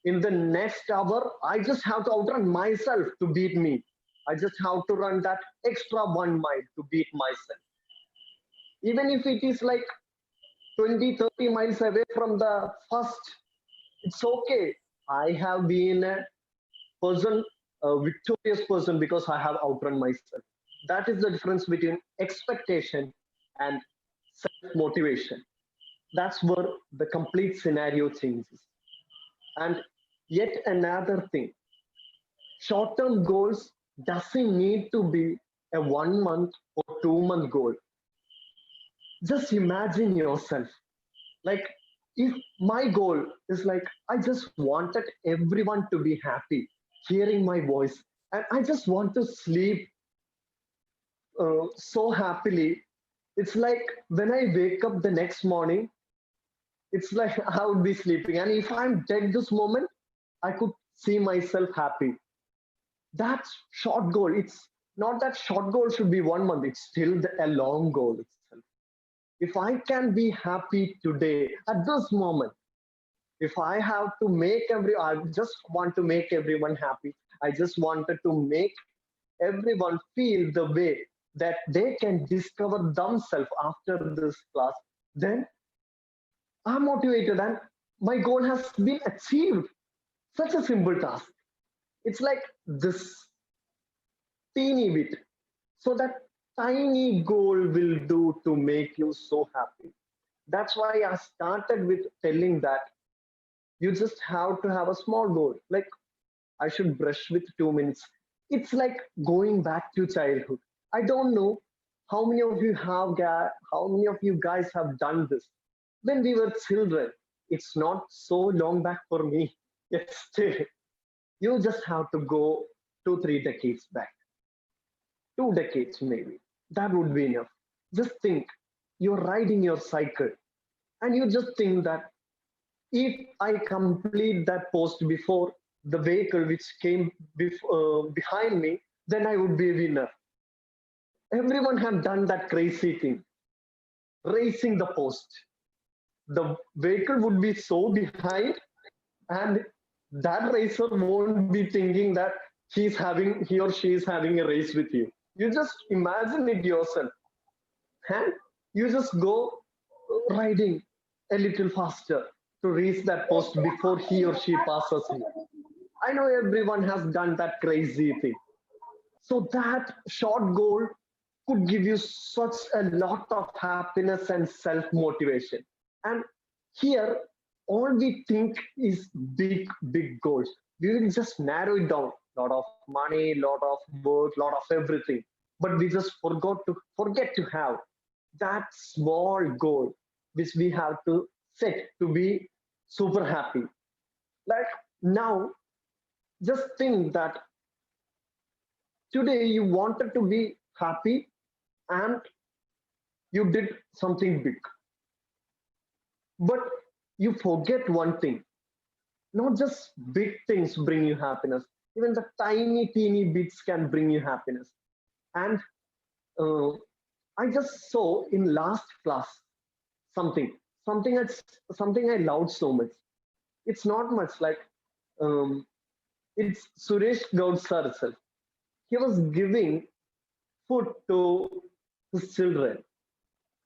in the next hour, I just have to outrun myself to beat me. I just have to run that extra 1 mile to beat myself. Even if it is like 20, 30 miles away from the first, it's okay. I have been a person, a victorious person because I have outrun myself. That is the difference between expectation and self motivation. That's where the complete scenario changes. And yet another thing, short term goals doesn't need to be a 1 month or 2 month goal. Just imagine yourself. Like, if my goal is like, I just wanted everyone to be happy hearing my voice, and I just want to sleep so happily. It's like when I wake up the next morning, it's like I would be sleeping. And if I'm dead this moment, I could see myself happy. That's short goal. It's not that short goal should be 1 month. It's still a long goal itself. If I can be happy today at this moment, if I have to make I just want to make everyone happy. I just wanted to make everyone feel the way that they can discover themselves after this class, then I'm motivated and my goal has been achieved. Such a simple task. It's like this teeny bit. So that tiny goal will do to make you so happy. That's why I started with telling that you just have to have a small goal. Like I should brush with 2 minutes. It's like going back to childhood. I don't know how many of you how many of you guys have done this when we were children. It's not so long back for me. Yet still, you just have to go 2, 3 decades back, 2 decades maybe. That would be enough. Just think, you're riding your cycle, and you just think that if I complete that post before the vehicle which came behind me, then I would be a winner. Everyone have done that crazy thing, racing the post. The vehicle would be so behind, and that racer won't be thinking that he or she is having a race with you. You just imagine it yourself, and you just go riding a little faster to reach that post before he or she passes you. I know everyone has done that crazy thing. So that short goal could give you such a lot of happiness and self motivation. And here, all we think is big goals. We will just narrow it down. Lot of money, lot of work, lot of everything. But we just forget to have that small goal which we have to set to be super happy. Like now, just think that today you wanted to be happy and you did something big. But you forget one thing. Not just big things bring you happiness. Even the teeny bits can bring you happiness. And uh, I just saw in last class something, something I, something I loved so much. It's not much like um, it's Suresh Gaud sir itself. He was giving food to his children,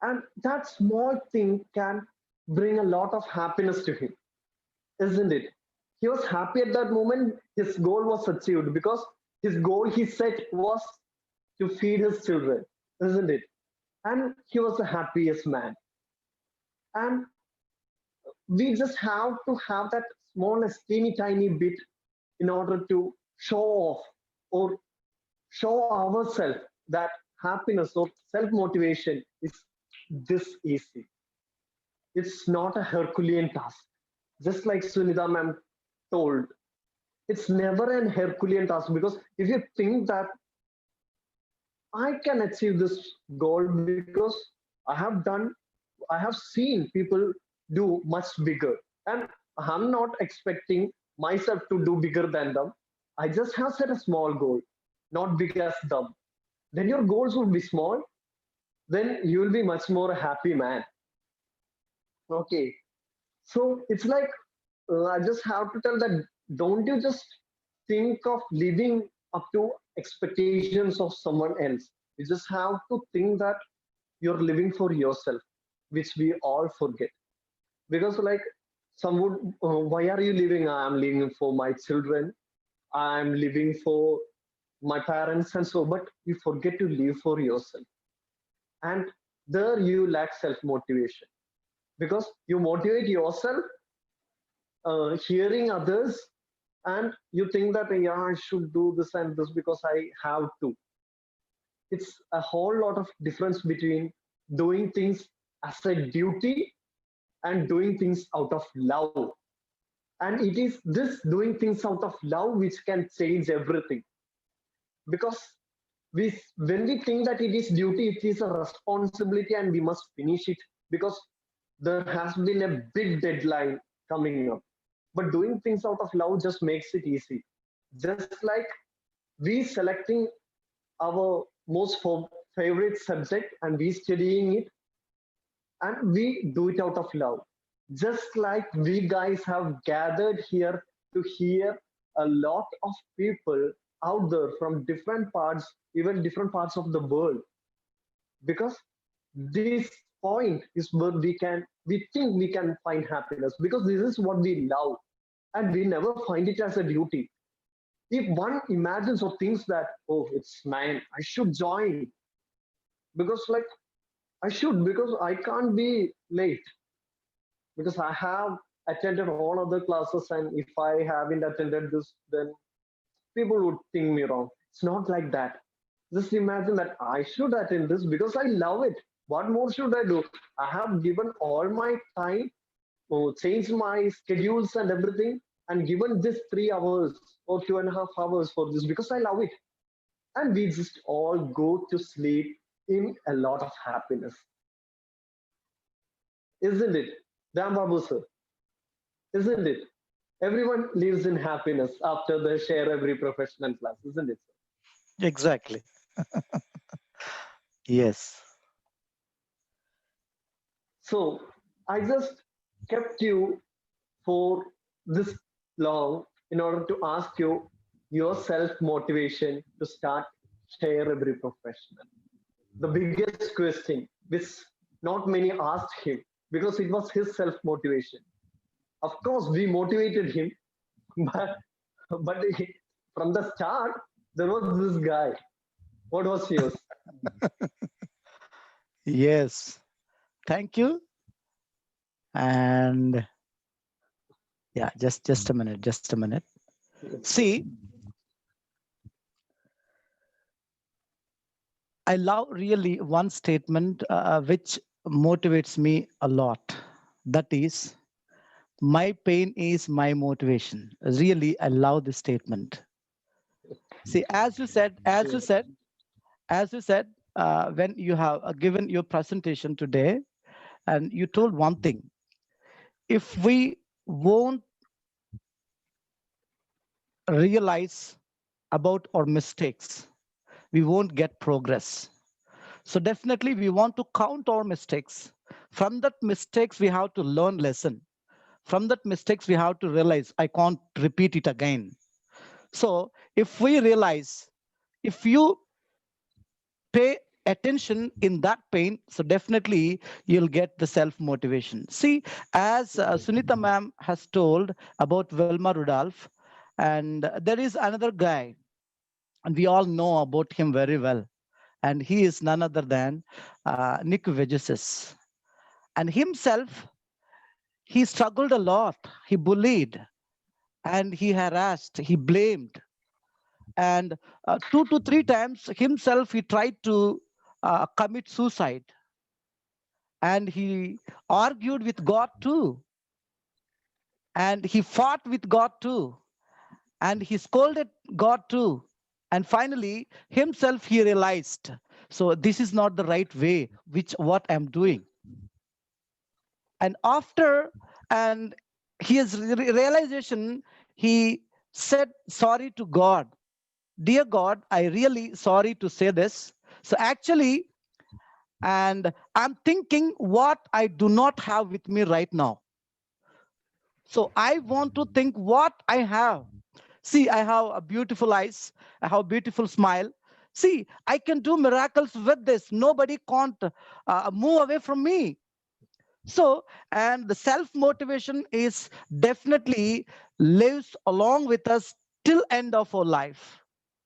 and that small thing can bring a lot of happiness to him, isn't it? He was happy at that moment. His goal was achieved because his goal he set was to feed his children, isn't it? And he was the happiest man. And we just have to have that smallest tiny bit in order to show off or show ourselves that happiness or self motivation is this easy. It's not a Herculean task. Just like Sunita ma'am told, it's never an Herculean task because if you think that I can achieve this goal because I have done, I have seen people do much bigger, and I'm not expecting myself to do bigger than them. I just have set a small goal, not big as them. Then your goals would be small, then you will be much more a happy man. Okay, so it's like I just have to tell that don't you just think of living up to expectations of someone else. You just have to think that you're living for yourself, which we all forget. Because like some would, why are you living? I'm living for my children. I'm living for my parents and so. But you forget to live for yourself, and there you lack self motivation because you motivate yourself hearing others, and you think that yeah I should do this and this because I have to. It's a whole lot of difference between doing things as a duty and doing things out of love. And it is this doing things out of love which can change everything. Because when we think that it is duty, it is a responsibility and we must finish it because there has been a big deadline coming up. But doing things out of love just makes it easy. Just like we selecting our most favorite subject and we studying it, and we do it out of love. Just like we guys have gathered here to hear a lot of people out there from different parts, even different parts of the world, because this point is where we think we can find happiness because this is what we love and we never find it as a duty. if one imagines or thinks that, oh, it's 9, I should join because like I should, because I can't be late because I have attended all other classes, and if I haven't attended this, then people would think me wrong. It's not like that. Just imagine that I should attend this because I love it. What more should I do? I have given all my time, changed my schedules and everything, and given this 3 hours or 2.5 hours for this because I love it. And we just all go to sleep in a lot of happiness, isn't it? Ram Babu sir, isn't it? Everyone lives in happiness after the share every professional class, isn't it? Exactly. Yes. So I just kept you for this long in order to ask you your self motivation to start share every professional. The biggest question which not many asked him because it was his self motivation. Of course, we motivated him, but from the start there was this guy. What was yours? Yes. Thank you. And yeah, just a minute, just a minute. See, I love really one statement which motivates me a lot. That is, my pain is my motivation. Really, I love this statement. See, as you said, when you have given your presentation today, and you told one thing: if we won't realize about our mistakes, we won't get progress. So definitely we want to count our mistakes. From that mistakes, we have to learn lesson. From that mistakes, we have to realize I can't repeat it again. So if we realize, if you pay attention in that pain, so definitely you'll get the self-motivation. See, as Sunita ma'am has told about Wilma Rudolph, and there is another guy, and we all know about him very well. And he is none other than Nick Vujicic. And himself, he struggled a lot. He bullied and he harassed, he blamed. And 2 to 3 times himself, he tried to commit suicide. And he argued with God too. And he fought with God too. And he scolded God too. And finally, himself, he realized, so this is not the right way, which what I'm doing. And after, and his realization, he said sorry to God. Dear God, I really sorry to say this. So actually, and I'm thinking what I do not have with me right now. So I want to think what I have. See, I have a beautiful eyes. I have a beautiful smile. See, I can do miracles with this. Nobody can't move away from me. So, and the self-motivation is definitely lives along with us till end of our life.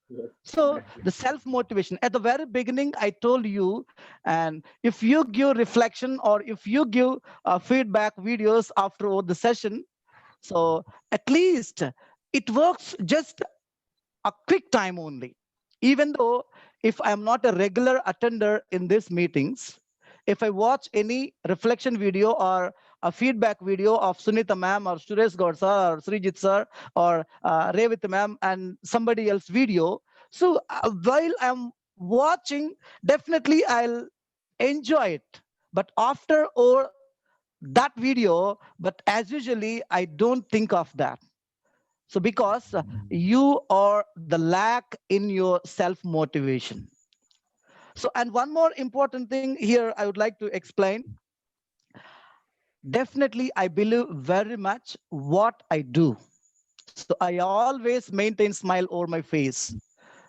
Yes, So exactly. the self-motivation at the very beginning, I told you, and if you give reflection or if you give feedback videos after the session, so at least it works just a quick time only. Even though if I'm not a regular attender in these meetings, if I watch any reflection video or a feedback video of Sunita ma'am or Suresh Gaur sir or Sreejith sir or Revit ma'am and somebody else video, so while I'm watching, definitely I'll enjoy it. But after or that video, but as usually I don't think of that. So because you are the lack in your self motivation. So, and one more important thing here I would like to explain. Definitely, I believe very much what I do. So I always maintain smile over my face.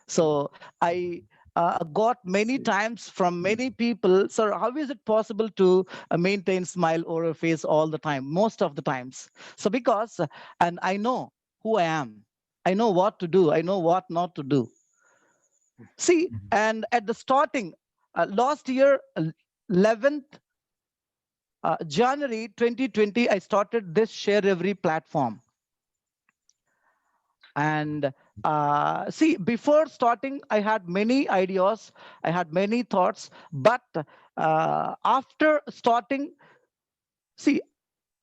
So I got many times from many people, sir, how is it possible to maintain smile over a face all the time, most of the times? So because, and I know who I am. I know what to do. I know what not to do. See, and at the starting, last year, 11th January 2020, I started this sharEvery platform. And see, before starting, I had many ideas, I had many thoughts, but after starting, see,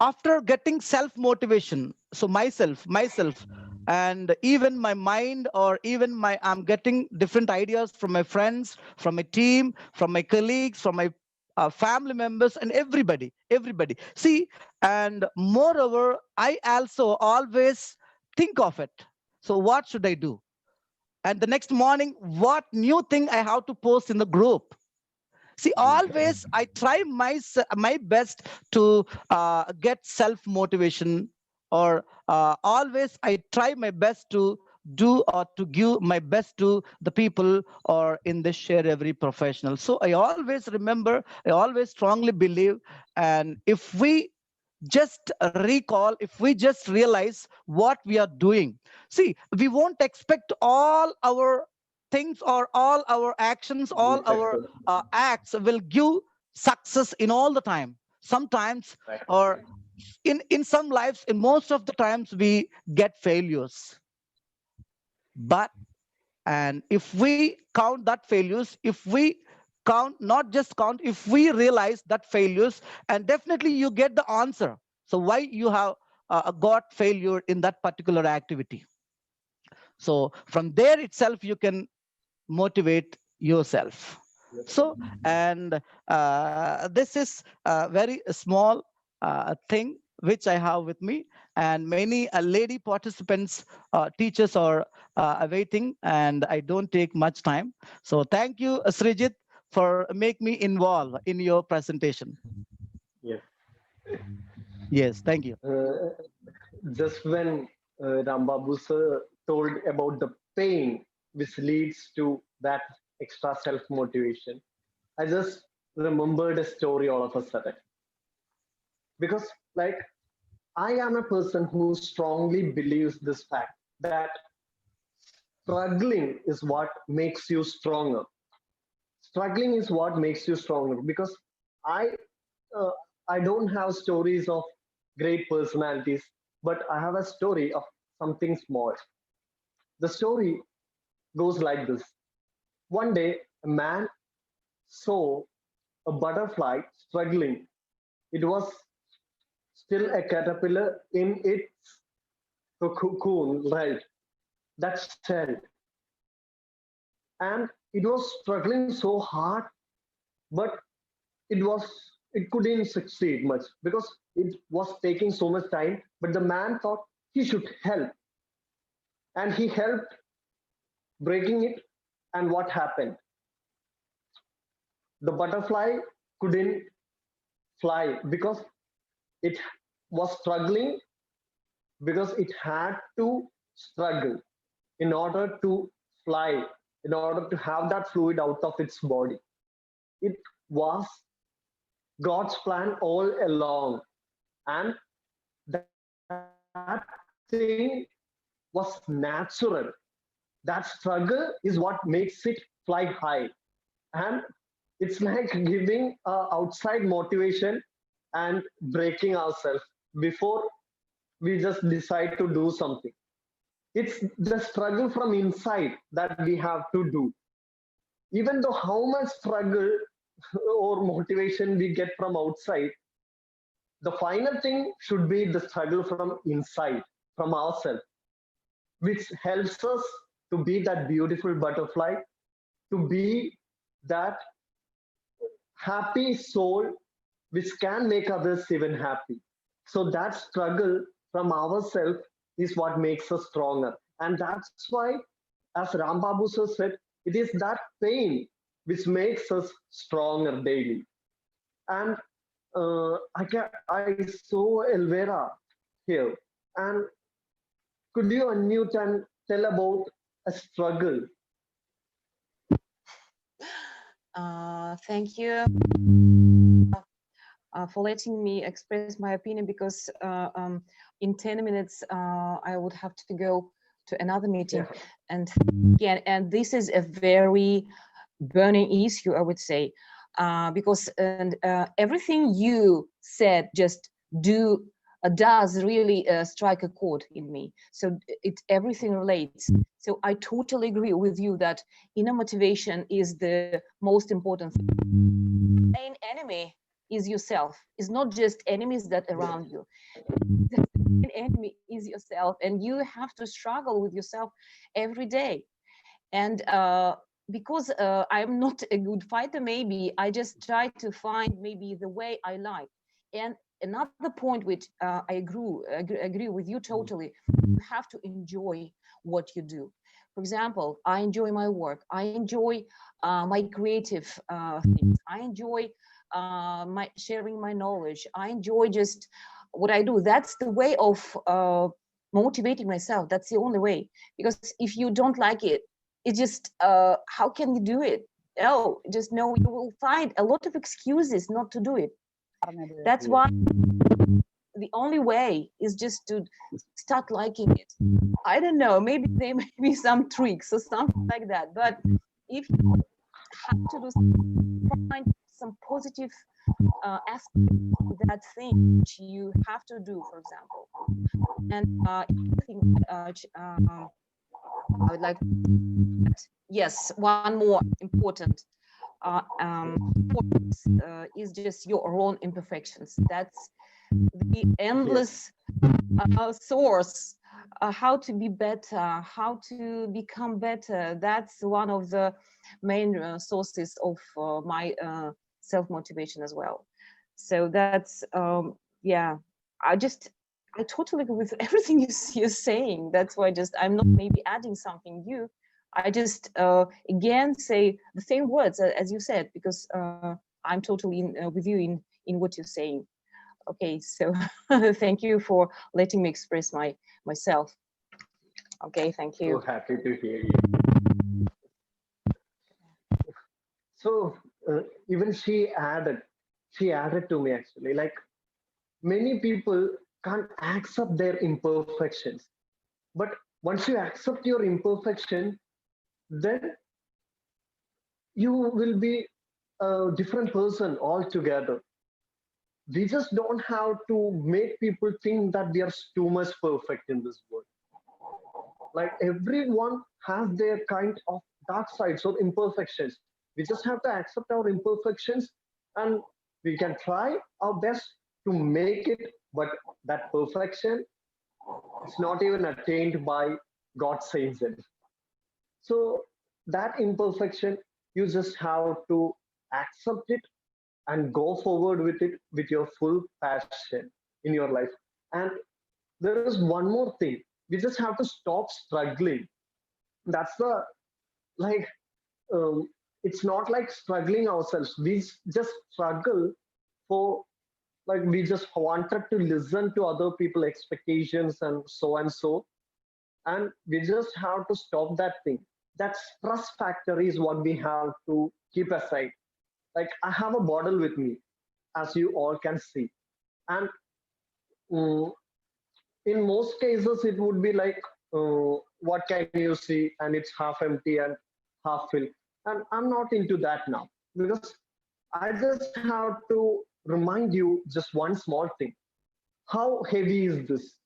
after getting self-motivation, so myself, and even my mind, or even I'm getting different ideas from my friends, from my team, from my colleagues, from my family members, and everybody. See, and moreover, I also always think of it. So what should I do? And the next morning, what new thing I have to post in the group? See, always I try my best to get self motivation, or always I try my best to do or to give my best to the people or in this sharEvery professional. So I always remember, I always strongly believe, and if we just recall, if we just realize what we are doing, see, we won't expect all our things or all our actions, all Yes, our acts will give success in all the time. Sometimes, or in some lives, in most of the times, we get failures. But, and if we count that failures, if we count, not just count, if we realize that failures, and definitely you get the answer. So why you have got failure in that particular activity? So from there itself, you can motivate yourself. So, and this is a very small thing which I have with me, and many lady participants, teachers are waiting, and I don't take much time. So thank you, Srijit, for make me involved in your presentation. yes. Yes, thank you. Just when Rambabu sir told about the pain which leads to that extra self motivation, I just remembered a story all of a sudden. Because, like, I am a person who strongly believes this fact that struggling is what makes you stronger. Struggling is what makes you stronger, because I uh, I don't have stories of great personalities, but I have a story of something small. The story goes like this. One day, a man saw a butterfly struggling. It was still a caterpillar in its cocoon, right? That shell. And it was struggling so hard, but it was it couldn't succeed much because it was taking so much time. But the man thought he should help, and he helped breaking it. And what happened? The butterfly couldn't fly because it was struggling, because it had to struggle in order to fly, in order to have that fluid out of its body. It was God's plan all along, and that thing was natural. That struggle is what makes it fly high. And it's like giving outside motivation and breaking ourselves before we just decide to do something. It's the struggle from inside that we have to do. Even though how much struggle or motivation we get from outside, the final thing should be the struggle from inside, from ourselves, which helps us to be that beautiful butterfly, to be that happy soul which can make others even happy. So that struggle from ourselves is what makes us stronger. And that's why, as Rambabu sir said, it is that pain which makes us stronger daily. And I saw Elvira here. And could you unmute and tell about a struggle? Thank you for letting me express my opinion, because in 10 minutes I would have to go to another meeting. Yeah. And again, and this is a very burning issue, I would say, because everything you said just does really strike a chord in me. So everything relates. So I totally agree with you that inner motivation is the most important thing. Main enemy is yourself. It's not just enemies that around you. The main enemy is yourself, and you have to struggle with yourself every day. And because I'm not a good fighter, maybe I just try to find maybe the way I like. And another point which I agree with you totally, you have to enjoy what you do. For example, I enjoy my work. I enjoy my creative things. I enjoy my sharing my knowledge. I enjoy just what I do. That's the way of motivating myself. That's the only way. Because if you don't like it, it's just how can you do it? Oh, just know you will find a lot of excuses not to do it. That's why the only way is just to start liking it. I don't know, maybe there may be some tricks or something like that, but if you have to do find some positive aspect of that thing which you have to do, for example. And I think I would like yes, one more important is just your own imperfections. That's the endless source, how to be better, how to become better. That's one of the main sources of my self-motivation as well. So that's yeah, I totally agree with everything you're saying. That's why just I'm not maybe adding something new. I just again say the same words as you said, because I'm totally with you in what you're saying. Okay, so thank you for letting me express myself. Okay, thank you. So happy to hear you. So even she added to me actually, like many people can't accept their imperfections. But once you accept your imperfection, then you will be a different person altogether. We just don't have to make people think that we are too much perfect in this world. Like everyone has their kind of dark sides or imperfections. We just have to accept our imperfections, and we can try our best to make it, but that perfection is not even attained by God's angels. So that imperfection, you just have to accept it and go forward with it with your full passion in your life. And there is one more thing. We just have to stop struggling. That's the like it's not like struggling ourselves. We just struggle for like we just wanted to listen to other people's expectations and so, and we just have to stop that thing. That stress factor is what we have to keep aside. Like I have a bottle with me, as you all can see, and mm, in most cases it would be like what can you see, and it's half empty and half filled, and I'm not into that now, because I just have to remind you just one small thing. How heavy is this?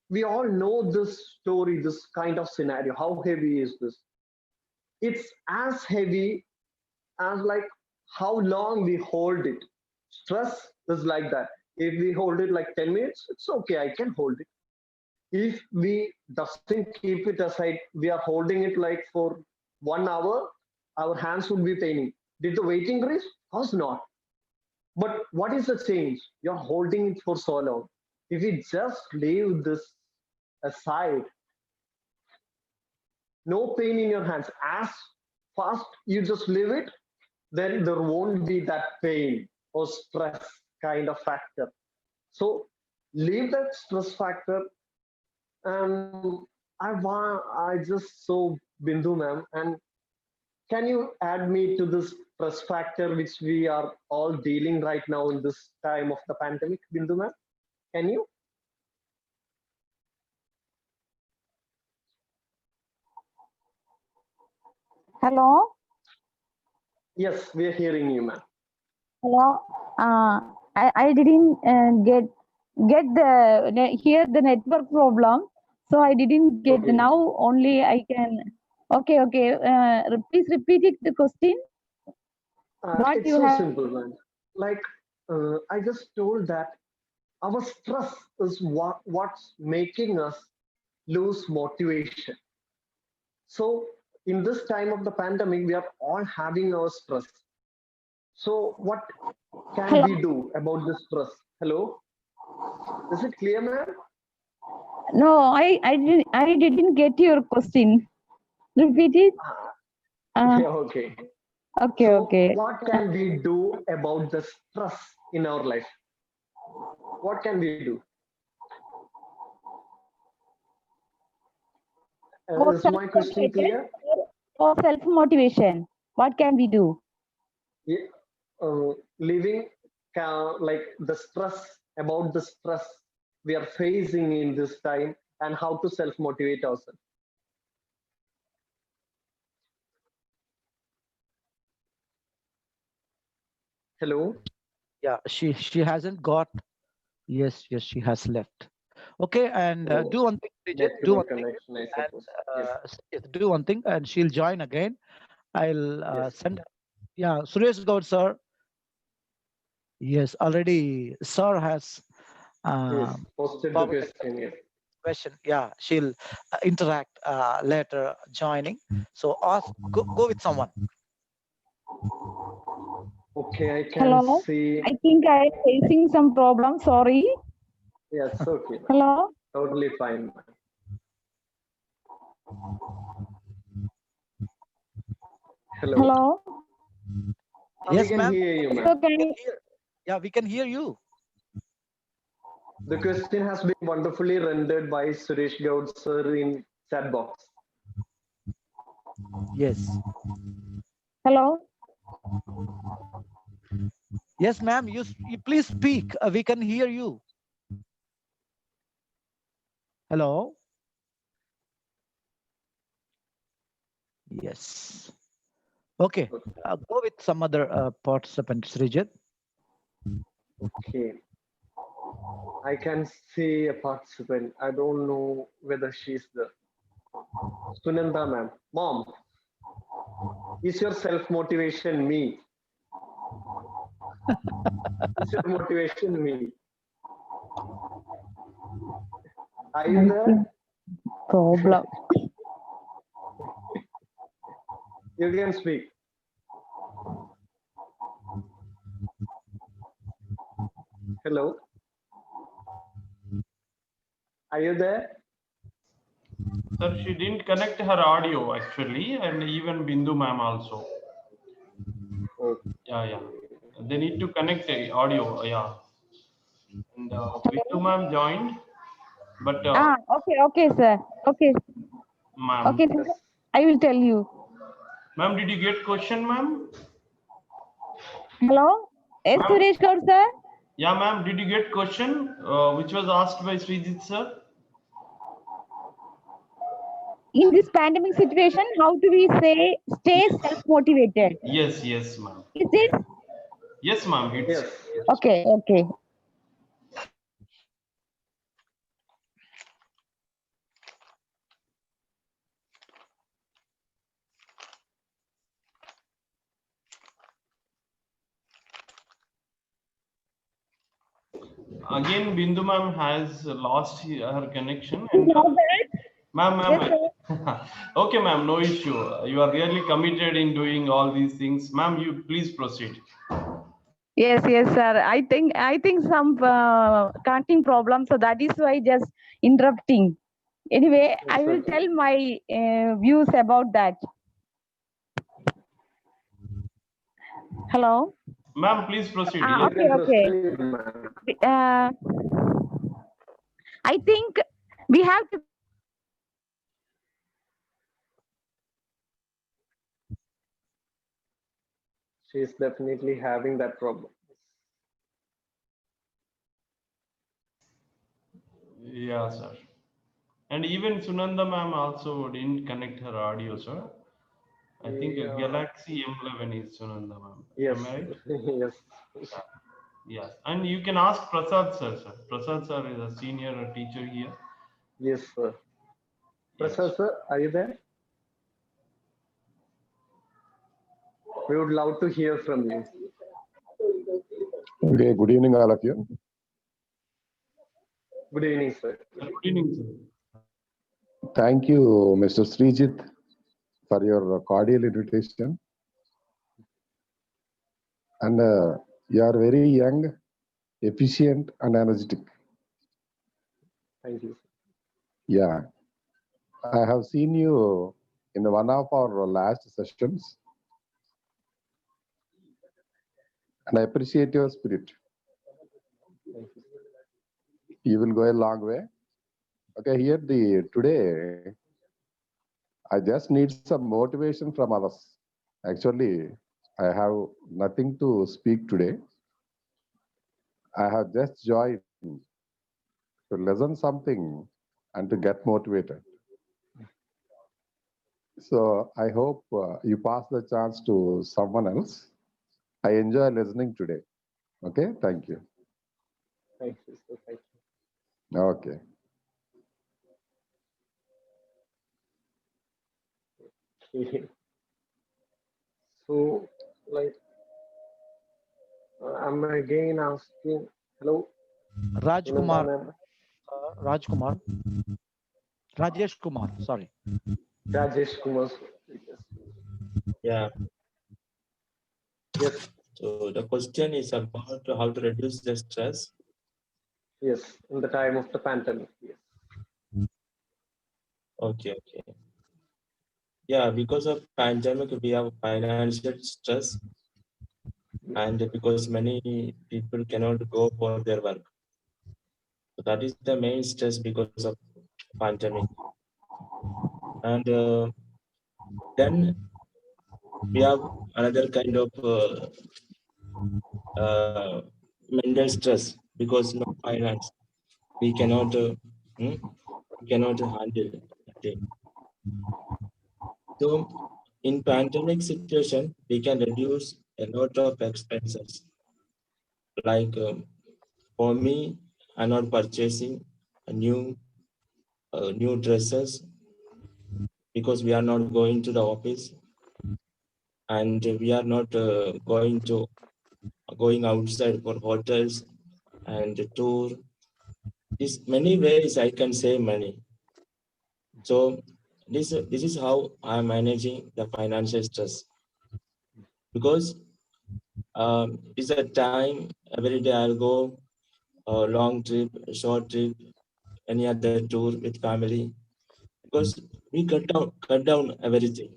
We all know this story, this kind of scenario. How heavy is this? It's as heavy as like how long we hold it. Stress is like that. If we hold it like 10 minutes, it's okay, I can hold it. If we doesn't keep it aside, we are holding it like for 1 hour, our hands would be paining. Did the weight increase? Of course not. But what is the change? You're holding it for so long. If we just leave this aside, no pain in your hands. As fast you just leave it, then there won't be that pain or stress kind of factor. So leave that stress factor. And I just saw Bindu ma'am, and can you add me to this stress factor which we are all dealing right now in this time of the pandemic, Bindu ma'am? Can you? Hello. Yes, we are hearing you, ma'am. Hello. I didn't get hear the network problem, so I didn't get. Okay. Now only I can. Okay, okay. Please repeat it. The question. What It's you so have? simple, man. Like I just told that our stress is what's making us lose motivation. So in this time of the pandemic, we are all having our stress. So what can Hello. we do about this stress? Hello, is it clear, ma'am? No, I didn't get your question. Repeat it. Yeah, okay. Okay, So okay. what can we do about the stress in our life? What can we do? For Is self my question motivation. clear? For self motivation. What can we do? Yeah, living like the stress, about the stress we are facing in this time, and how to self motivate ourselves. Hello. Yeah, she hasn't got. Yes, yes, she has left. Okay, and Oh, do one thing, Bridget. Do one network thing, connection, I and suppose. Yes. do one thing, and she'll join again. I'll Yes. send. Yeah, Suresh Gaur, sir. Yes, already sir has Yes. Posted the forwarded question. Yes. question. Yeah, she'll interact later joining. So ask, go with someone. Okay, I can Hello. see. I think I am facing some problem. Sorry. Yes. Okay. Ma'am. Hello. Totally fine. Ma'am. Hello. Hello. We Yes, can ma'am. hear you, ma'am. So can you? Yeah, we can hear you. The question has been wonderfully rendered by Suresh Gaud sir in chat box. Yes. Hello. Yes, ma'am. You please speak. We can hear you. Hello. Yes. Okay. Go with some other participants, Srijit. Okay. I can see a participant. I don't know whether she's the Sunanda ma'am. Mom, is your self motivation me? Is your motivation me? Are you there? Problem. You can speak. Hello. Are you there? Sir, she didn't connect her audio actually, and even Bindu ma'am also. Okay. Yeah. They need to connect the audio. Yeah. And Bindu ma'am joined, but Okay, sir. Okay, ma'am. sir. I will tell you. Ma'am, did you get question, ma'am? Hello. Yes, Ma'am? Suresh Gaur, sir. Yeah, ma'am. Did you get question which was asked by Srijit sir? In this pandemic situation, how do we say stay self-motivated? Yes, ma'am. Is it? Yes, ma'am. It's Yes. Okay. again. Bindu ma'am has lost her connection, and Not bad. ma'am. Yes, sir. Okay, ma'am. No issue. You are really committed in doing all these things, ma'am. You please proceed. Yes, sir. I think some connecting problem, so that is why just interrupting. Anyway, I It's will okay. tell my views about that. Hello. Ma'am, please proceed. You Yes. can Okay. proceed, ma'am. I think we have to. She's definitely having that problem. Yeah, sir. And even Sunanda ma'am also didn't connect her audio, sir. I think a Yeah, Galaxy M11 is Sunanda, ma'am. yes, Am I right? yes, Yeah. Yes. And you can ask Prasad sir, sir. Prasad sir is a senior teacher here. yes, sir. Yes. Prasad, sir, are you there? We would love to hear from you. Okay, good evening, all of you. Good evening, sir. Good evening, sir. Thank you, Mr. Sreejith, for your cordial invitation. And you are very young, efficient, and energetic. Thank you. Yeah, I have seen you in one of our last sessions, and I appreciate your spirit. Thank you. You will go a long way. Okay, here today, I just need some motivation from others. Actually, I have nothing to speak today. I have just joined to listen something and to get motivated. So I hope you pass the chance to someone else. I enjoy listening today. Okay, thank you. Thank you, sir. Thank Okay. you. So, like, I'm again asking, hello, Sunanda Rajkumar, ma'am, Rajkumar, Rajesh Kumar, sorry. Rajesh Kumar, sir. Yes, Yeah. yes, So the question is about how to reduce the stress. yes, in the time of the pandemic. Yes, Okay, okay. Yeah, because of pandemic, we have financial stress, and because many people cannot go for their work. So that is the main stress because of pandemic. And then we have another kind of uh, mental stress because no finance. We cannot we cannot handle it. So in pandemic situation, we can reduce a lot of expenses. Like for me, I'm not purchasing a new dresses because we are not going to the office, and we are not going outside for hotels and tour. This many ways I can save money. So this is how I'm managing the financial stress, because it's a time every day I'll go a long trip, a short trip, any other tour with family, because we cut down everything.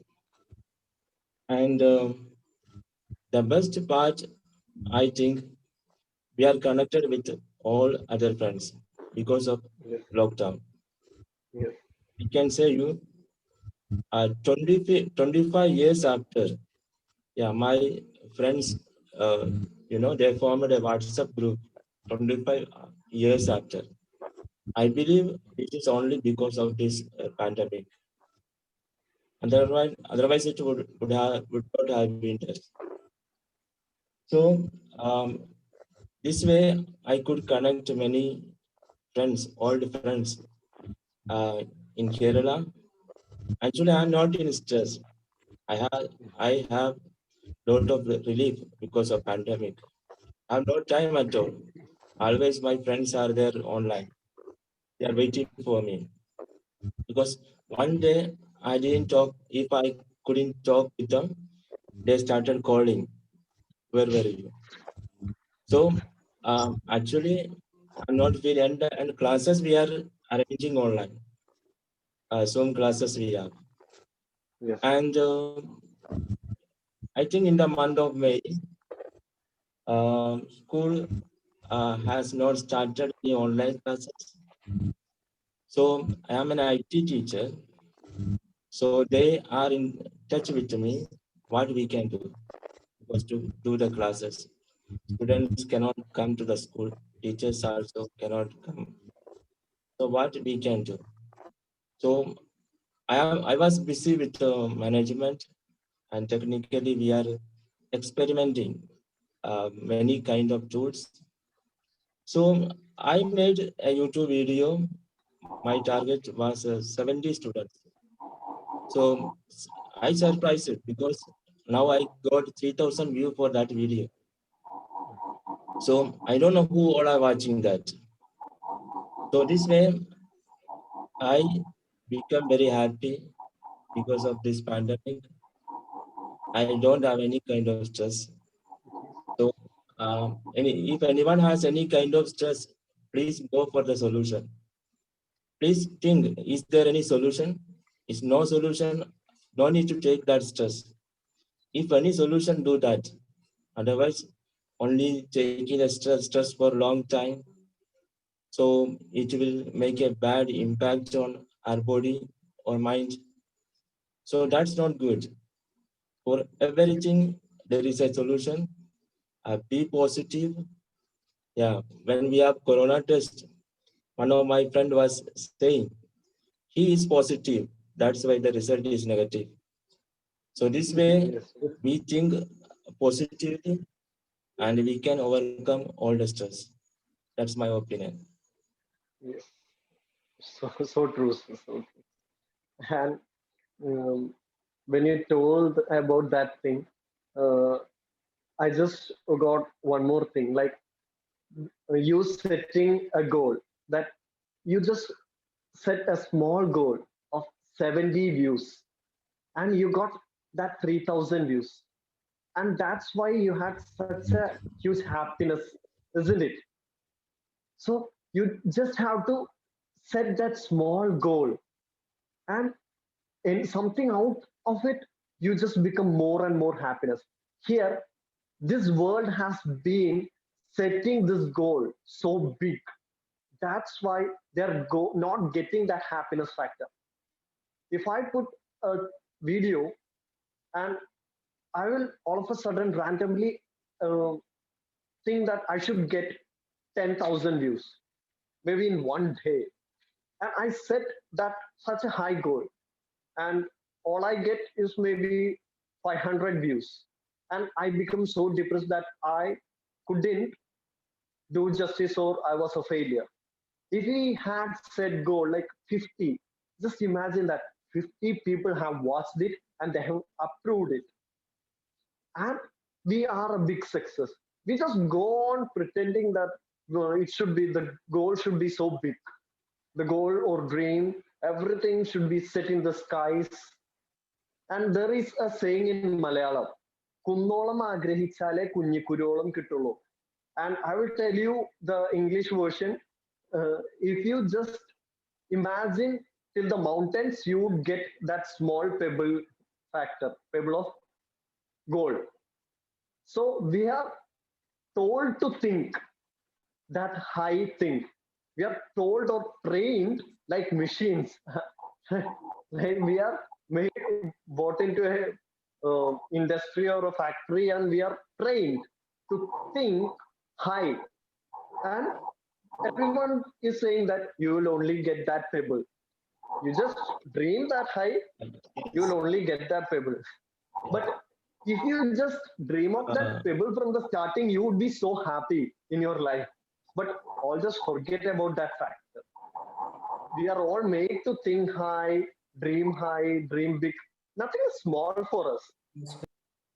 And the best part, I think, we are connected with all other friends because of yes, lockdown. yes, We can say you 25 years after, yeah, my friends, they formed a WhatsApp group 25 years after. I believe it is only because of this pandemic. Otherwise it would not have been there. So this way I could connect many friends, old friends in Kerala. Actually, I'm not in stress. I have lot of relief because of pandemic. I have no time at all. Always my friends are there online. They are waiting for me. Because one day I didn't talk. If I couldn't talk with them, they started calling. Where were you? So actually, I'm not feeling. And classes we are arranging online. Zoom classes we have. yes, And I think in the month of May, school has not started the online classes. So I am an IT teacher. So they are in touch with me what we can do was to do the classes. Students cannot come to the school. Teachers also cannot come. So what we can do? So I was busy with the management and technically we are experimenting many kind of tools. So I made a YouTube video. My target was 70 students. So I surprised it because now I got 3,000 views for that video. So I don't know who all are watching that. So this way I become very happy because of this pandemic. I don't have any kind of stress. So if anyone has any kind of stress, please go for the solution. Please think, is there any solution? If no solution, no need to take that stress. If any solution, do that. Otherwise, only taking a stress for a long time. So it will make a bad impact on our body or mind. So that's not good. For everything, there is a solution. Be positive. Yeah, when we have corona test, one of my friend was saying, he is positive. That's why the result is negative. So this way, Yes. we think positively and we can overcome all the stress. That's my opinion. Yes. So true. So true. And when you told about that thing, uh, I just got one more thing. Like you setting a goal that you just set a small goal of 70 views and you got that 3,000 views. And that's why you had such a huge happiness, isn't it? So you just have to set that small goal and in something out of it, you just become more and more happiness. Here, this world has been setting this goal so big. That's why they're not getting that happiness factor. If I put a video and I will all of a sudden randomly uh, think that I should get 10,000 views, maybe in one day. And I set that such a high goal, and all I get is maybe 500 views. And I become so depressed that I couldn't do justice or I was a failure. If we had set goal like 50, just imagine that 50 people have watched it and they have approved it. And we are a big success. We just go on pretending that it should be the goal should be so big. The goal or dream, everything should be set in the skies. And there is a saying in Malayalam, കുന്നോളം ആഗ്രഹിച്ചാലേ കുഞ്ഞിക്കുരുവോളം കിട്ടുള്ളൂ. And I will tell you the English version. If you just imagine till the mountains, you would get that small pebble factor, pebble of gold. So we are told to think that high thing. We are told or trained like machines. Like we are made, brought into a industry or a factory, and we are trained to think high. And everyone is saying that you will only get that pebble. You just dream that high, you will only get that pebble. But if you just dream of that pebble from the starting, you would be so happy in your life. But all just forget about that factor. We are all made to think high, dream big. Nothing is small for us.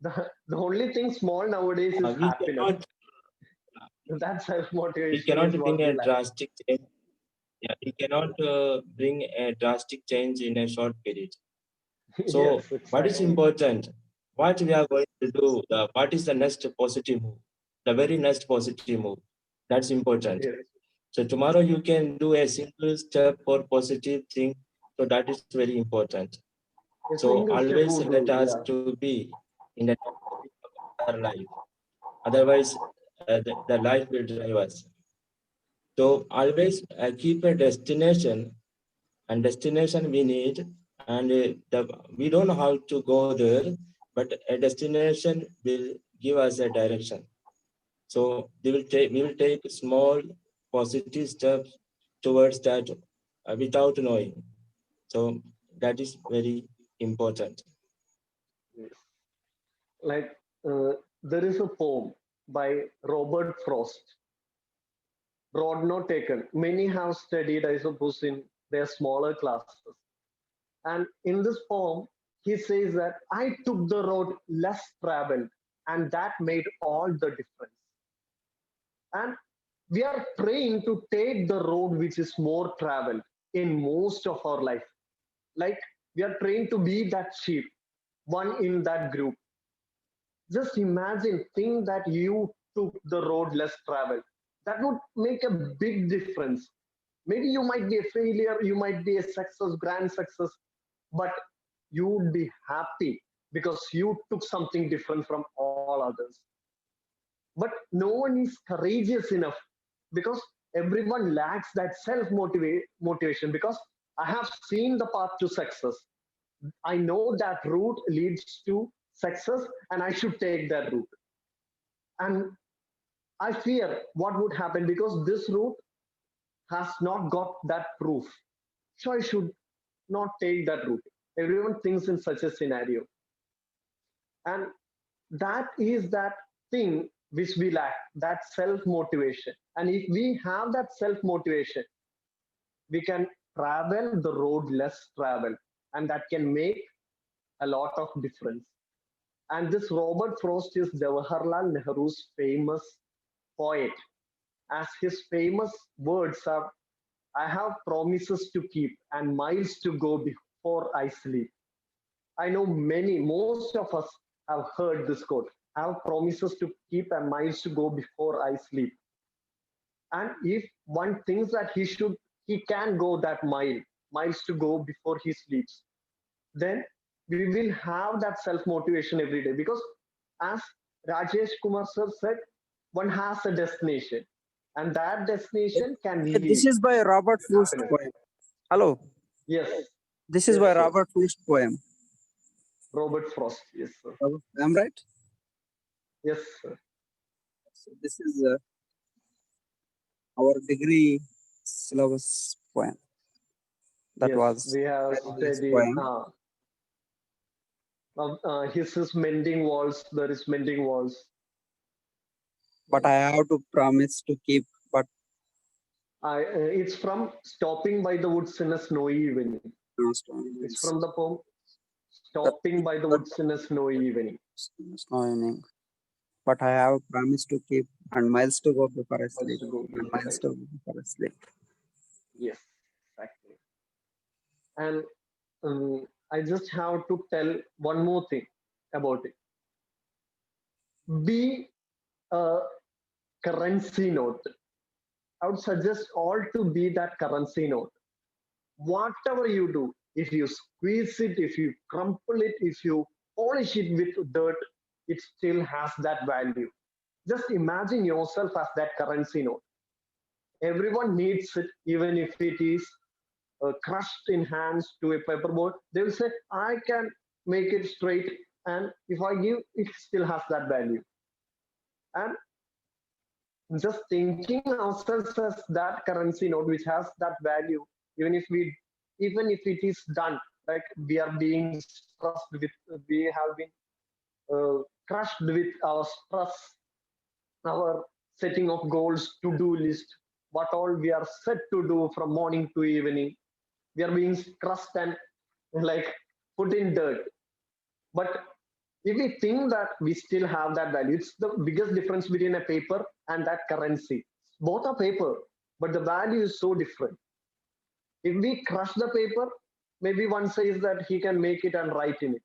The only thing small nowadays is We happiness. That self we motivation cannot is bring what we a lack. drastic change. Yeah, we cannot bring a drastic change in a short period. So Yes, what is exactly. important? What we are going to do? What is the next positive move? The very next positive move. That's important. Yes. So tomorrow you can do a simple step for positive thing. So that is very important. A So single step always would let do. us Yeah. to be in the our life. Otherwise, the life will drive us. So always keep a destination, and destination we need, and we don't know how to go there, but a destination will give us a direction. So we will take small positive steps towards that without knowing. So that is very important. Yes. Like there is a poem by Robert Frost, Road Not Taken. Many have studied, I suppose, in their smaller classes. And in this poem, he says that I took the road less traveled, and that made all the difference. And we are trained to take the road which is more traveled in most of our life. Like we are trained to be that sheep, one in that group. Just imagine, think that you took the road less traveled. That would make a big difference. Maybe you might be a failure, you might be a success, grand success, but you would be happy because you took something different from all others. But no one is courageous enough because everyone lacks that motivation because I have seen the path to success. I know that route leads to success and I should take that route. And I fear what would happen because this route has not got that proof. So I should not take that route. Everyone thinks in such a scenario. And that is that thing which we lack, that self motivation. And if we have that self motivation, we can travel the road less traveled, and that can make a lot of difference. And this Robert Frost is Jawaharlal Nehru's famous poet, as his famous words are, I have promises to keep and miles to go before I sleep. I know most of us have heard this quote. I have promises to keep and miles to go before I sleep. And if one thinks that he can go that miles to go before he sleeps, then we will have that self motivation every day. Because as Rajesh Kumar sir said, one has a destination, and that destination can lead This is by Robert Frost happiness. poem. Hello. Yes. This is Yes, by sir. Robert Frost poem. Robert Frost. Yes, sir. I'm right. Yes, sir. So this is our degree syllabus poem. That Yes, was we have very nice studied. poem. His is mending walls. There is mending walls. But I have to promise to keep. But It's from Stopping by the Woods in a Snowy Evening. It's from the poem Stopping by the Woods in a Snowy Evening. But I have promised to keep and miles to go before I sleep. And miles to go before I sleep. Yes, exactly. And I just have to tell one more thing about it. Be a currency note. I would suggest all to be that currency note. Whatever you do, if you squeeze it, if you crumple it, if you polish it with dirt, it still has that value. Just imagine yourself as that currency note. Everyone needs it, even if it is crushed in hands to a paperboard. They will say, I can make it straight, and if I give, it still has that value. And just thinking ourselves as that currency note which has that value, even if we even if it is done, like we are being stressed with, we have been crushed with our stress, our setting of goals, to-do list, what all we are set to do from morning to evening. We are being crushed and like put in dirt. But if we think that we still have that value, it's the biggest difference between a paper and that currency. Both are paper, but the value is so different. If we crush the paper, maybe one says that he can make it and write in it,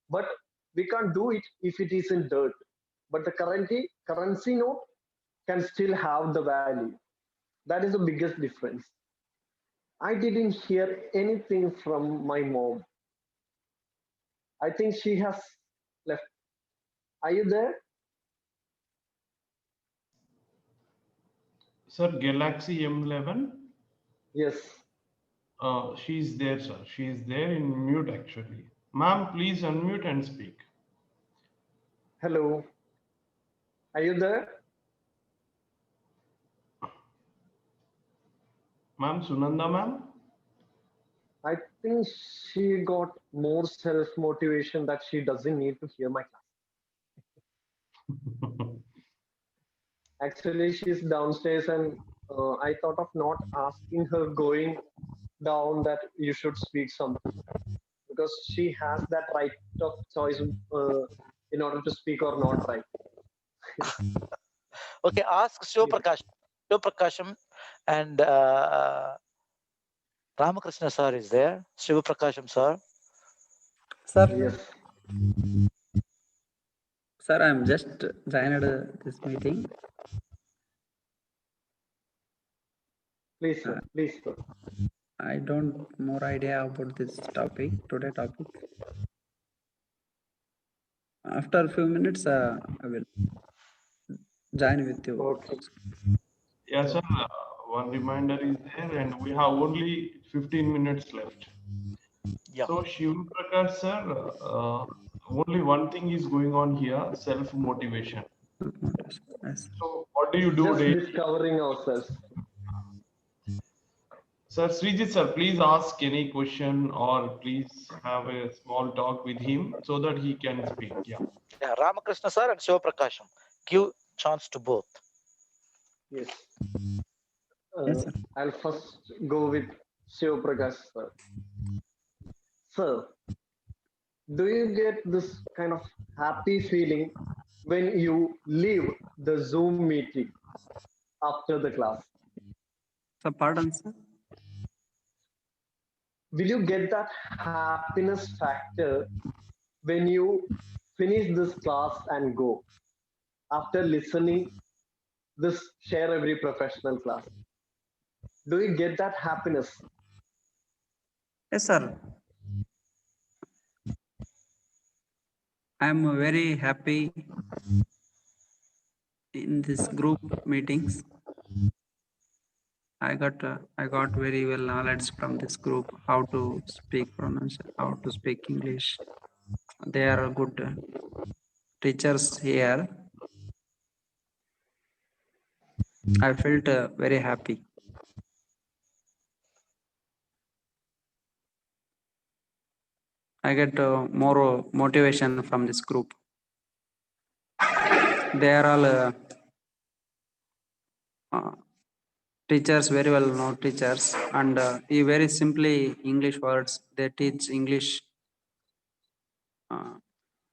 but we can't do it if it is in dirt. But the currency note can still have the value. That is the biggest difference. I didn't hear anything from my mom. I think she has left. Are you there? Sir, Galaxy M11. Yes. She's there, sir. She is there in mute actually. Ma'am, please unmute and speak. Hello. Are you there? Ma'am, Sunanda ma'am? I think she got more self motivation that she doesn't need to hear my class. Actually, she's downstairs, and I thought of not asking her going down that you should speak something because she has that right of choice in order to speak or not, right? Okay, ask Yes. Shivaprakasham and Ramakrishna sir is there. Shivaprakasham sir. Sir, Yes. sir, I'm just joined this meeting. Please, sir. Please, sir. I don't more idea about this topic, today topic. After a few minutes, I will join with you. Okay. Yeah, sir. One reminder is there, and we have only 15 minutes left. Yeah. So, Shiv Prakash, sir, only one thing is going on here: self-motivation. Yes. So, what do you do Just daily? discovering ourselves. Sir, Srijit, sir, please ask any question or please have a small talk with him so that he can speak. Yeah. Yeah, Ramakrishna sir and Shivaprakasham. Give chance to both. Yes. Yes, sir. I'll first go with Shiv Prakash, sir. Sir, do you get this kind of happy feeling when you leave the Zoom meeting after the class? So, pardon, sir. Will you get that happiness factor when you finish this class and go after listening this sharEvery professional class? Do you get that happiness? Yes, sir. I'm very happy in this group meetings. I got very well knowledge from this group how to speak pronunciation, how to speak English. They are good teachers here. I felt very happy. I get more motivation from this group. They are all teachers, very well known teachers, and very simply English words. They teach English.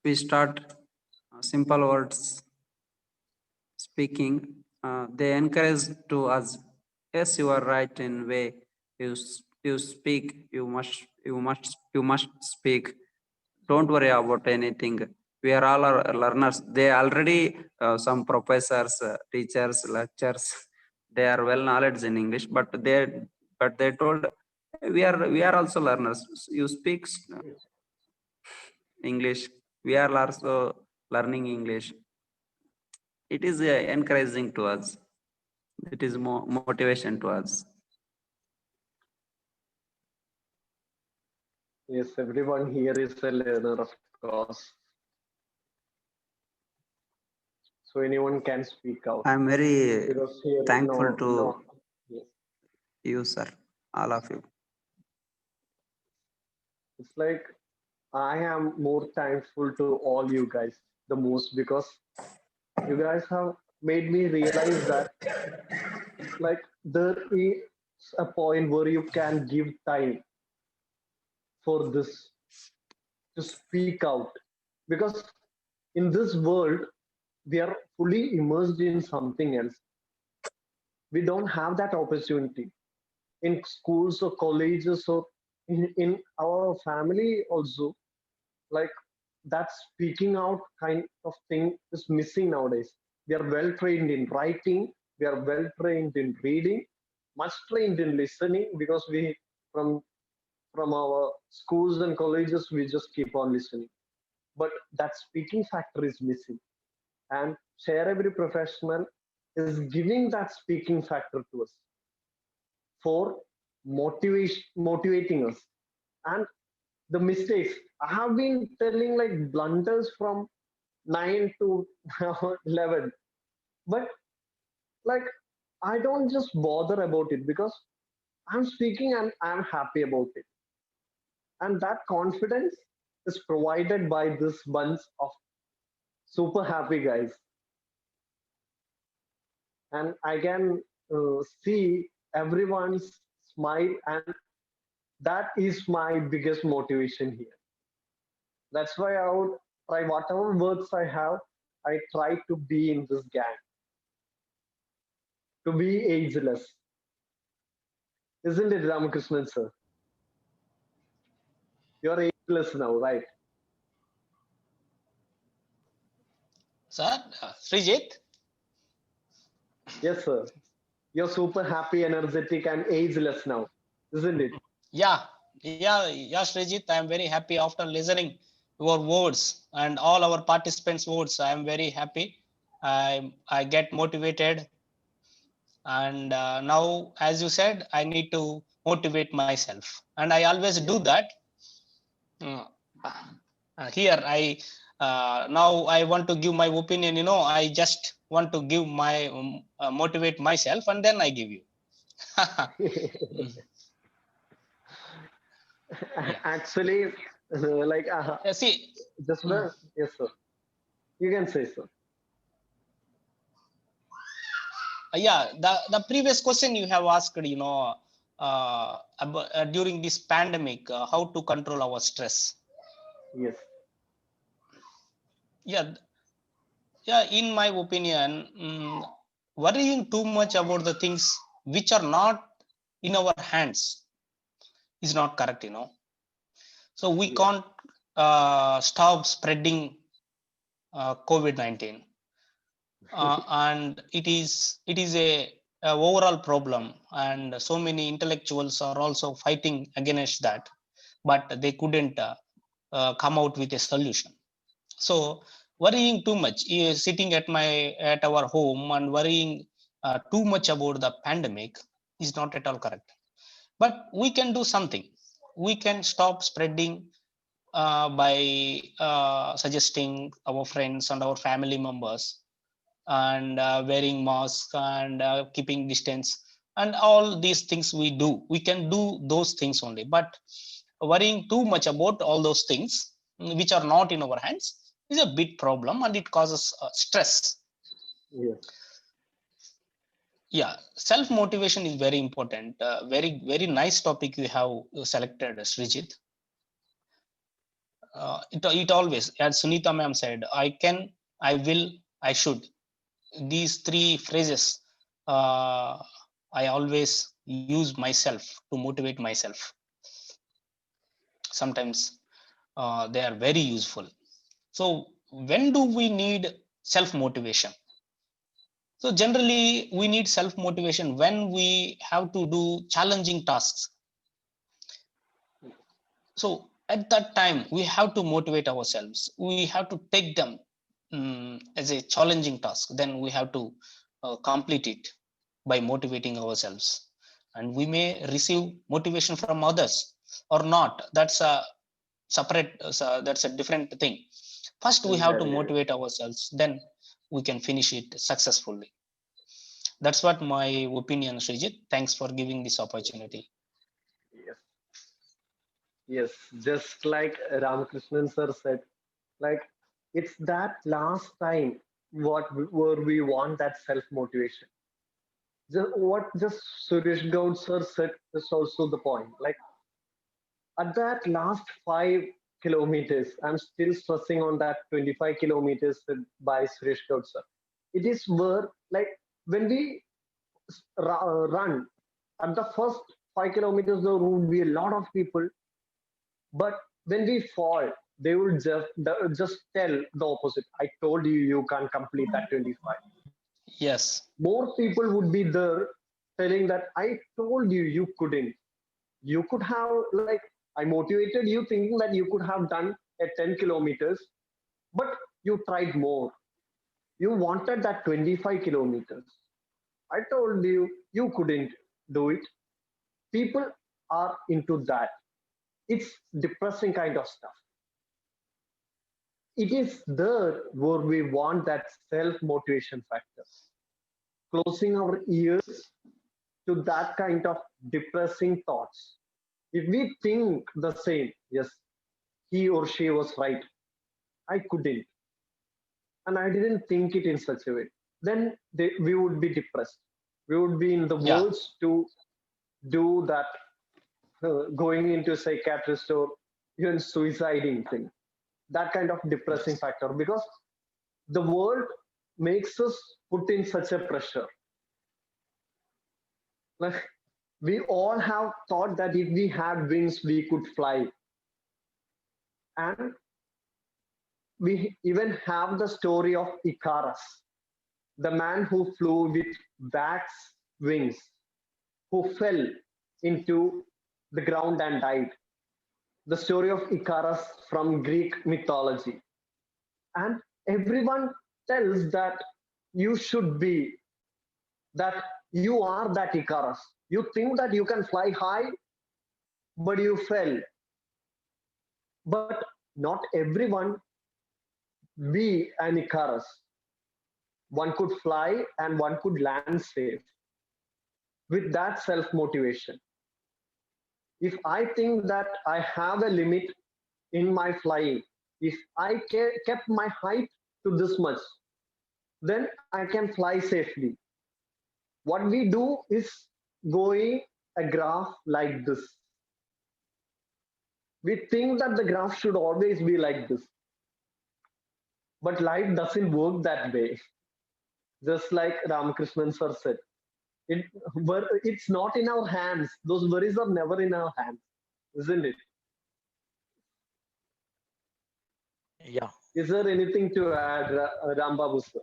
We start simple words speaking. They encourage to us. Yes, you are right in way. You speak. You must speak. Don't worry about anything. We are all learners. They already some professors, teachers, lecturers. They are well knowledge in English, but they told we are also learners. You speak English. We are also learning English. It is encouraging to us. It is more motivation to us. Yes, everyone here is a learner, of course. So anyone can speak out I'm very because here is thankful to yes. you, sir, all of you. It's like I am more thankful to all you guys the most because you guys have made me realize that like there is a point where you can give time for this to speak out because in this world we are fully immersed in something else. We don't have that opportunity in schools or colleges or in our family also. Like that speaking out kind of thing is missing nowadays. We are well trained in writing, we are well trained in reading, much trained in listening because we from from our schools and colleges we just keep on listening. But that speaking factor is missing. And sharEvery professional is giving that speaking factor to us for motivating us. And the mistakes I have been telling like blunders from 9 to 11, but like I don't just bother about it because I'm speaking and I'm happy about it. And that confidence is provided by this bunch of super happy, guys. And I can see everyone's smile, and that is my biggest motivation here. That's why I would try whatever words I have, I try to be in this gang, to be ageless. Isn't it, Ramakrishnan sir? You're ageless now, right? Sir, Srijit? Yes, sir. You're super happy, energetic, and ageless now, isn't it? Yeah, Srijit, I am very happy after listening your words and all our participants' words. I am very happy. I get motivated, and now, as you said, I need to motivate myself, and I always do that. Mm. Here, now I want to give my opinion. I just want to give my motivate myself, and then I give you. Mm. Yeah. Actually, like See, just yes, sir. You can say so. yeah, the previous question you have asked, about, during this pandemic, how to control our stress. Yes. Yeah, yeah. In my opinion, worrying too much about the things which are not in our hands is not correct. So we Yes. can't stop spreading COVID-19. And it is a overall problem, and so many intellectuals are also fighting against that, but they couldn't come out with a solution. So worrying too much, sitting at our home and worrying too much about the pandemic is not at all correct. But we can do something. We can stop spreading by suggesting our friends and our family members, and wearing mask, and keeping distance, and all these things we can do those things only. But worrying too much about all those things which are not in our hands is a big problem, and it causes stress. Yes. Yeah, self motivation is very important. Very nice topic you have selected, Srijit. It always, as Sunita ma'am said, I can, I will, I should. These three phrases, uh, I always use myself to motivate myself. Sometimes they are very useful. So when do we need self motivation? So generally we need self motivation when we have to do challenging tasks. So at that time we have to motivate ourselves, we have to take them as a challenging task. Then we have to complete it by motivating ourselves, and we may receive motivation from others or not. That's a separate, that's a different thing. First we have to Exactly. motivate ourselves, then we can finish it successfully. That's what my opinion, Srijit. Thanks for giving this opportunity. Yes. Yes. Just like Ramakrishnan sir said, like it's that last time where we want that self motivation. Just Suresh Gaud sir said is also the point. Like at that last 5 kilometers, I'm still stressing on that 25 kilometers said by Suresh Gaud sir. It is where like when we run at the first 5 kilometers, there would be a lot of people, but when we fall, they will just tell the opposite. I told you you can't complete that 25. Yes. More people would be there telling that I told you you couldn't. You could have, like, I motivated you thinking that you could have done a 10 kilometers, but you tried more. You wanted that 25 kilometers. I told you you couldn't do it. People are into that. It's depressing kind of stuff. It is there where we want that self motivation factor. Closing our ears to that kind of depressing thoughts. If we think the same, yes, he or she was right, I couldn't. and I didn't think it in such a way, then we would be depressed. We would be in the Yeah. words to do that, going into psychiatrist or even suiciding thing. That kind of depressing Yes. factor, because the world makes us put in such a pressure. Like, we all have thought that if we had wings, we could fly. And we even have the story of Icarus, the man who flew with wax wings, who fell into the ground and died. The story of Icarus from Greek mythology. And everyone tells that you should be, that you are that Icarus. You think that you can fly high, but you fell. But not everyone be an Icarus. One could fly and one could land safe with that self motivation. If I think that I have a limit in my flying, if I kept my height to this much, then I can fly safely. What we do is going a graph like this. We think that the graph should always be like this, but life doesn't work that way. Just like Ramakrishnan sir said, it, it's not in our hands. Those worries are never in our hands, isn't it? Yeah. Is there anything to add, Rambabu sir?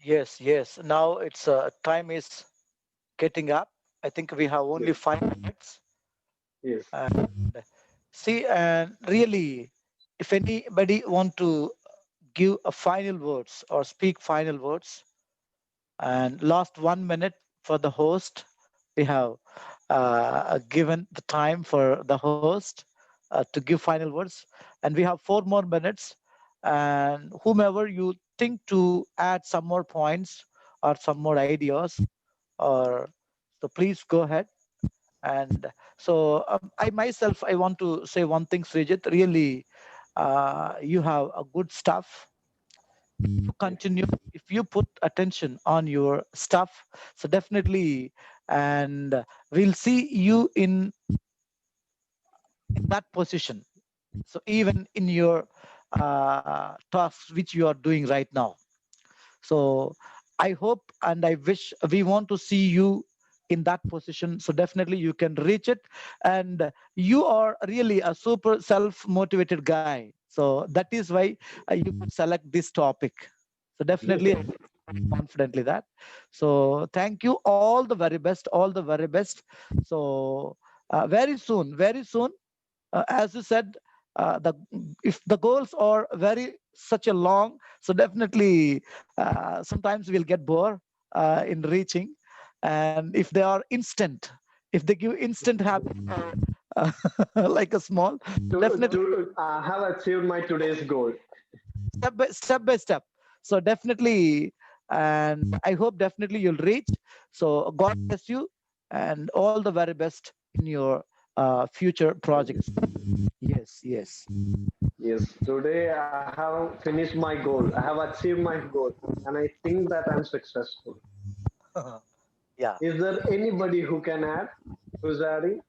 Yes, yes. Now it's time is getting up. I think we have only Yes, 5 minutes. yes. And see, and really, if anybody want to give a final words or speak final words, and last 1 minute for the host, we have given the time for the host to give final words, and we have 4 more minutes. And whomever you think to add some more points or some more ideas, or so please go ahead. And so I myself, I want to say one thing, Srijit, really, you have a good stuff. You Yes. continue, if you put attention on your stuff, so definitely, and we'll see you in that position. So even in your tasks which you are doing right now. So I hope and I wish, we want to see you in that position. So definitely you can reach it. And you are really a super self-motivated guy. So that is why you could select this topic. So definitely I feel confidently that. So thank you. All the very best. All the very best. So very soon, as you said, the if the goals are very such a long, so definitely sometimes we'll get bored in reaching. And if they are instant, if they give instant habit, uh, like a small, definitely I have achieved my today's goal. step by step. So definitely, and I hope definitely you'll reach. So God bless you, and all the very best in your future projects. Yes, yes. Yes, today I have finished my goal. I have achieved my goal, and I think that I'm successful. Yeah. Is there anybody who can add? Who's adding?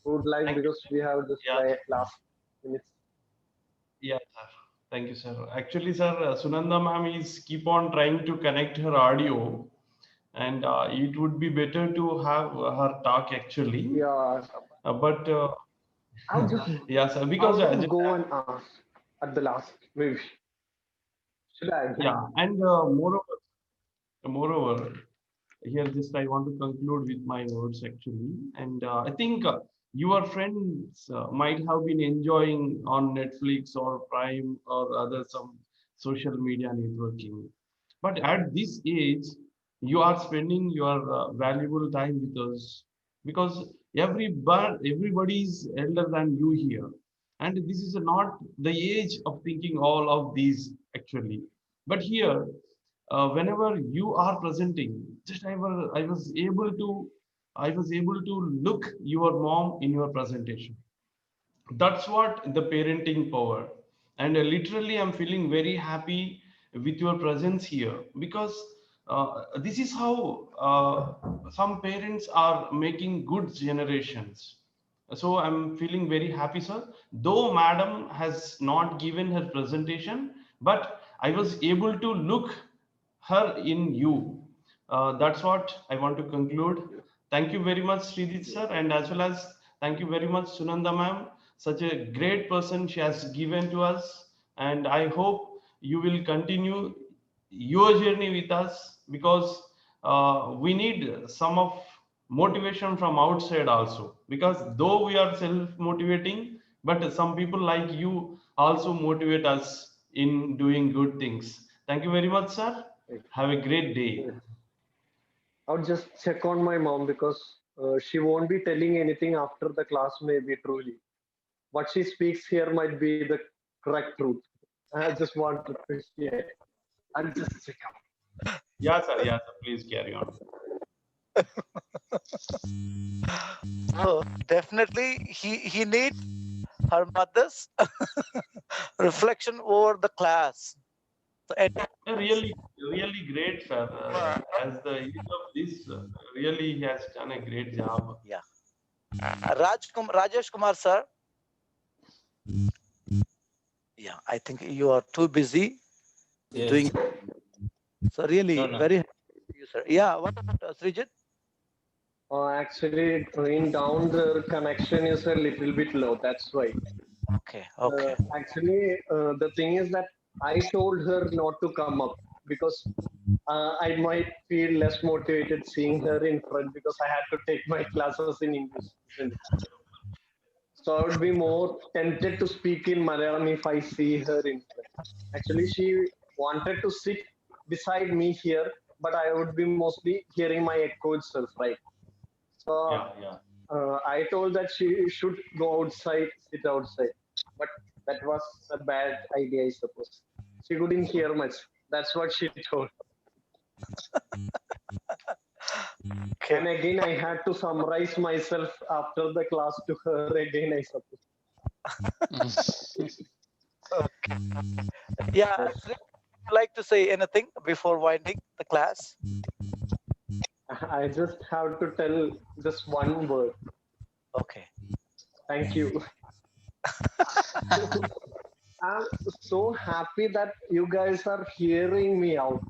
Who would like, Thank you. because we have just Yeah, like last minutes. yeah, sir. Thank you, sir. Actually, sir, Sunanda ma'am is keep on trying to connect her audio, and it would be better to have her talk actually. Yeah, But I'll just yeah, sir, because I'll just just go and ask at the last. Maybe should I? yeah, and moreover, here just I want to conclude with my words actually, and I think your friends might have been enjoying on Netflix or Prime or other some social media networking, but at this age you are spending your valuable time with us, because everybody is elder than you here, and this is not the age of thinking all of these actually. But here, whenever you are presenting, just I was able to look your mom in your presentation. That's what the parenting power. And literally I'm feeling very happy with your presence here, because this is how some parents are making good generations. So I'm feeling very happy, sir. Though madam has not given her presentation, but I was able to look her in you. That's what I want to conclude. Thank you very much, Sridhit sir, and as well as thank you very much, Sunanda ma'am. Such a great person she has given to us, and I hope you will continue your journey with us, because we need some of motivation from outside also, because though we are self motivating, but some people like you also motivate us in doing good things. Thank you very much, sir. Have a great day. I'll just check on my mom because she won't be telling anything after the class, maybe truly. What she speaks here might be the correct truth. I just want to appreciate. I'll just check out. Yeah, sir. Yeah, sir. Please carry on. So definitely he needs her mother's reflection over the class. So Really, really great, sir. As the age of this, really he has done a great job. yeah, Rajesh Kumar sir. Yeah, I think you are too busy doing. So really, No. very happy with you, sir. Yeah, what about Srijit? Actually, train down the connection is a little bit low. That's why. Okay, okay, The thing is that I told her not to come up because I might feel less motivated seeing her in front because I had to take my classes in English, isn't it? So I would be more tempted to speak in Malayalam if I see her in front. Actually, she wanted to sit beside me here, but I would be mostly hearing my echo itself, right? So Yeah, yeah. I told that she should go outside, sit outside. But that was a bad idea, I suppose. She couldn't hear much. That's what she told. okay. And again, I had to summarize myself after the class to her again, I suppose. Okay. Yeah, Yes. Srijit, would you like to say anything before winding the class? I just have to tell just one word. Okay. Thank you. I'm so happy that you guys are hearing me out.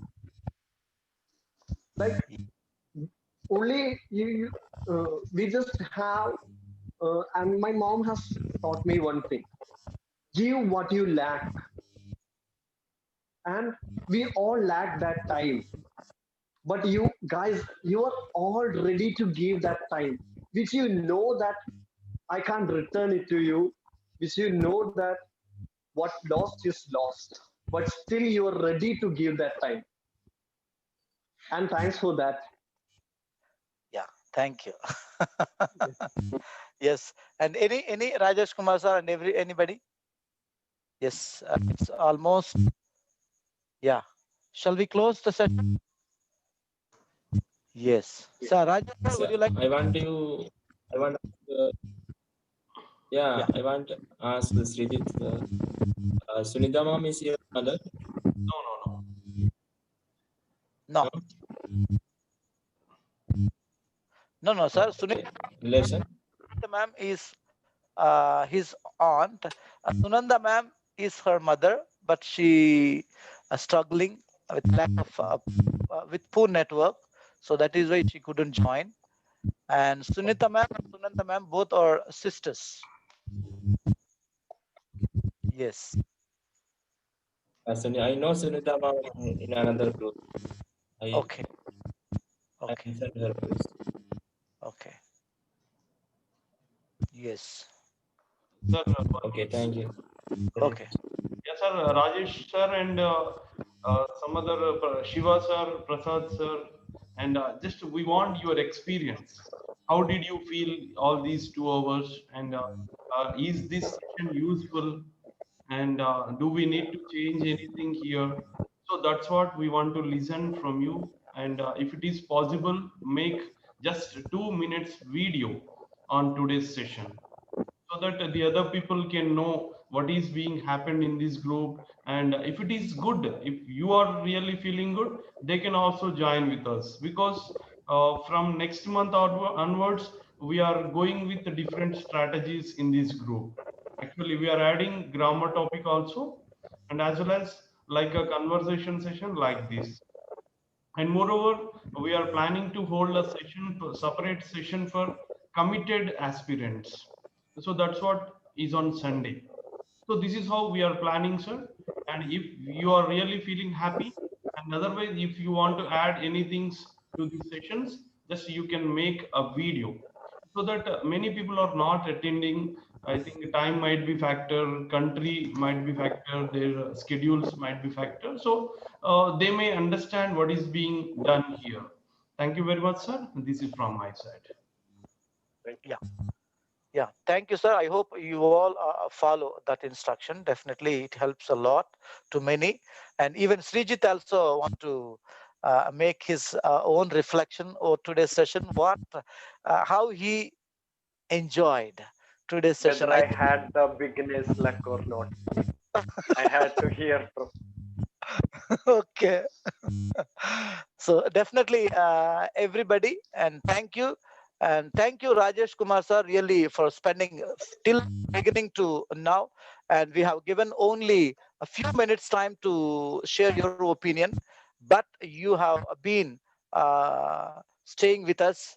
Like only we just have, and my mom has taught me one thing: give what you lack, and we all lack that time. But you guys, you are all ready to give that time, which you know that I can't return it to you, which you know that what lost is lost, but still you are ready to give that time. And thanks for that. Yeah, thank you. Yes, and any Rajesh Kumar sir and anybody? Yes, it's almost. Yeah, shall we close the session? Yes, sir. Rajesh, sir, would you like? I want uh, Yeah. I want to ask Srijit, Sunita mom is your mother? No, no, no. No, no, sir. Okay. Sunita Relation? ma'am is his aunt. Sunanda ma'am is her mother, but she struggling with lack of with poor network, so that is why she couldn't join. And Sunita ma'am and Sunanda ma'am both are sisters. Yes. I know Sunita mom in another group. I Okay. Okay. sent her please. Okay. Yes. Sir, Okay, thank you. Okay. yes, sir. Rajesh sir and some other Shiva sir, Prasad sir, and just we want your experience. How did you feel all these 2 hours? And is this session useful? And do we need to change anything here? So that's what we want to listen from you. And if it is possible, make just 2 minutes video on today's session. so that the other people can know what is being happened in this group. And if it is good, if you are really feeling good, they can also join with us, because from next month onwards, we are going with the different strategies in this group. Actually, we are adding grammar topic also, and as well as like a conversation session like this. And moreover, we are planning to hold a session, separate session for committed aspirants. So that's what is on Sunday. So this is how we are planning, sir. And if you are really feeling happy, and otherwise, if you want to add anything to these sessions, just you can make a video, so that many people are not attending. I think time might be factor, country might be factor, their schedules might be factor. So they may understand what is being done here. Thank you very much, sir. This is from my side. Yeah. Yeah, thank you, sir. I hope you all follow that instruction. Definitely, it helps a lot to many. And even Srijit also want to make his own reflection on today's session. How he enjoyed today's session. Whether I had the beginner's luck or not, I had to hear from. Okay. So definitely, everybody, and thank you. And thank you, Rajesh Kumar sir, really for spending till beginning to now. And we have given only a few minutes time to share your opinion, but you have been staying with us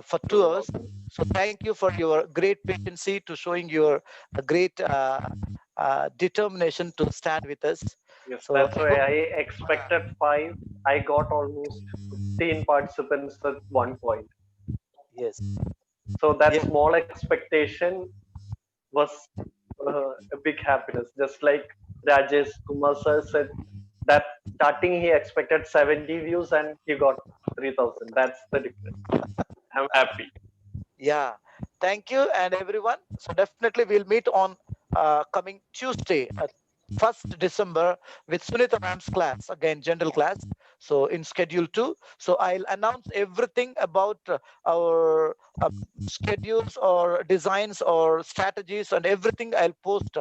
for 2 hours. So thank you for your great patience to showing your great determination to stand with us. Yes, So that's I why hope, I expected five. I got almost 15 participants at one point. yes, So that yes, small expectation was a big happiness. Just like Rajesh Kumar sir said, that starting he expected 70 views and he got 3,000. That's the difference. I'm happy. yeah. Thank you and everyone. So definitely we'll meet on coming Tuesday, 1st December with Sunita Ram's class, again, general class. So in schedule 2. So I'll announce everything about our schedules or designs or strategies and everything. I'll post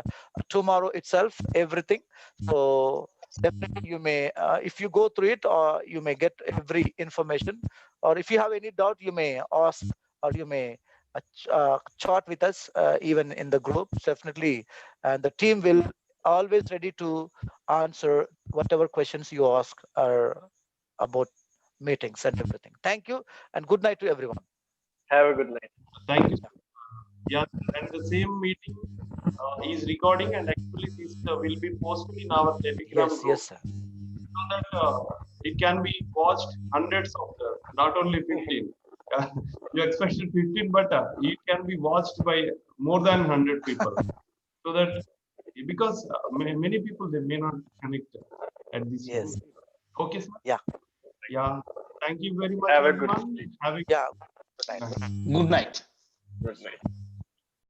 tomorrow itself, everything. So definitely you may, if you go through it, or you may get every information. Or if you have any doubt, you may ask, or you may chat with us even in the group. Definitely, and the team will always ready to answer whatever questions you ask are about meetings and everything. Thank you and good night to everyone. Have a good night. Thank you. Yeah, and the same meeting is recording, and actually this will be posted in our Telegram Yes, group, yes, sir. so that it can be watched hundreds of the, not only 15. You expected 15, but it can be watched by more than 100 people. So that, because many people, they may not connect at this Yes. moment. Okay, sir. Yeah. Yeah. Thank you very much, Have a good everyone. day. Have a Yeah. Good night. night. Good night. Good night.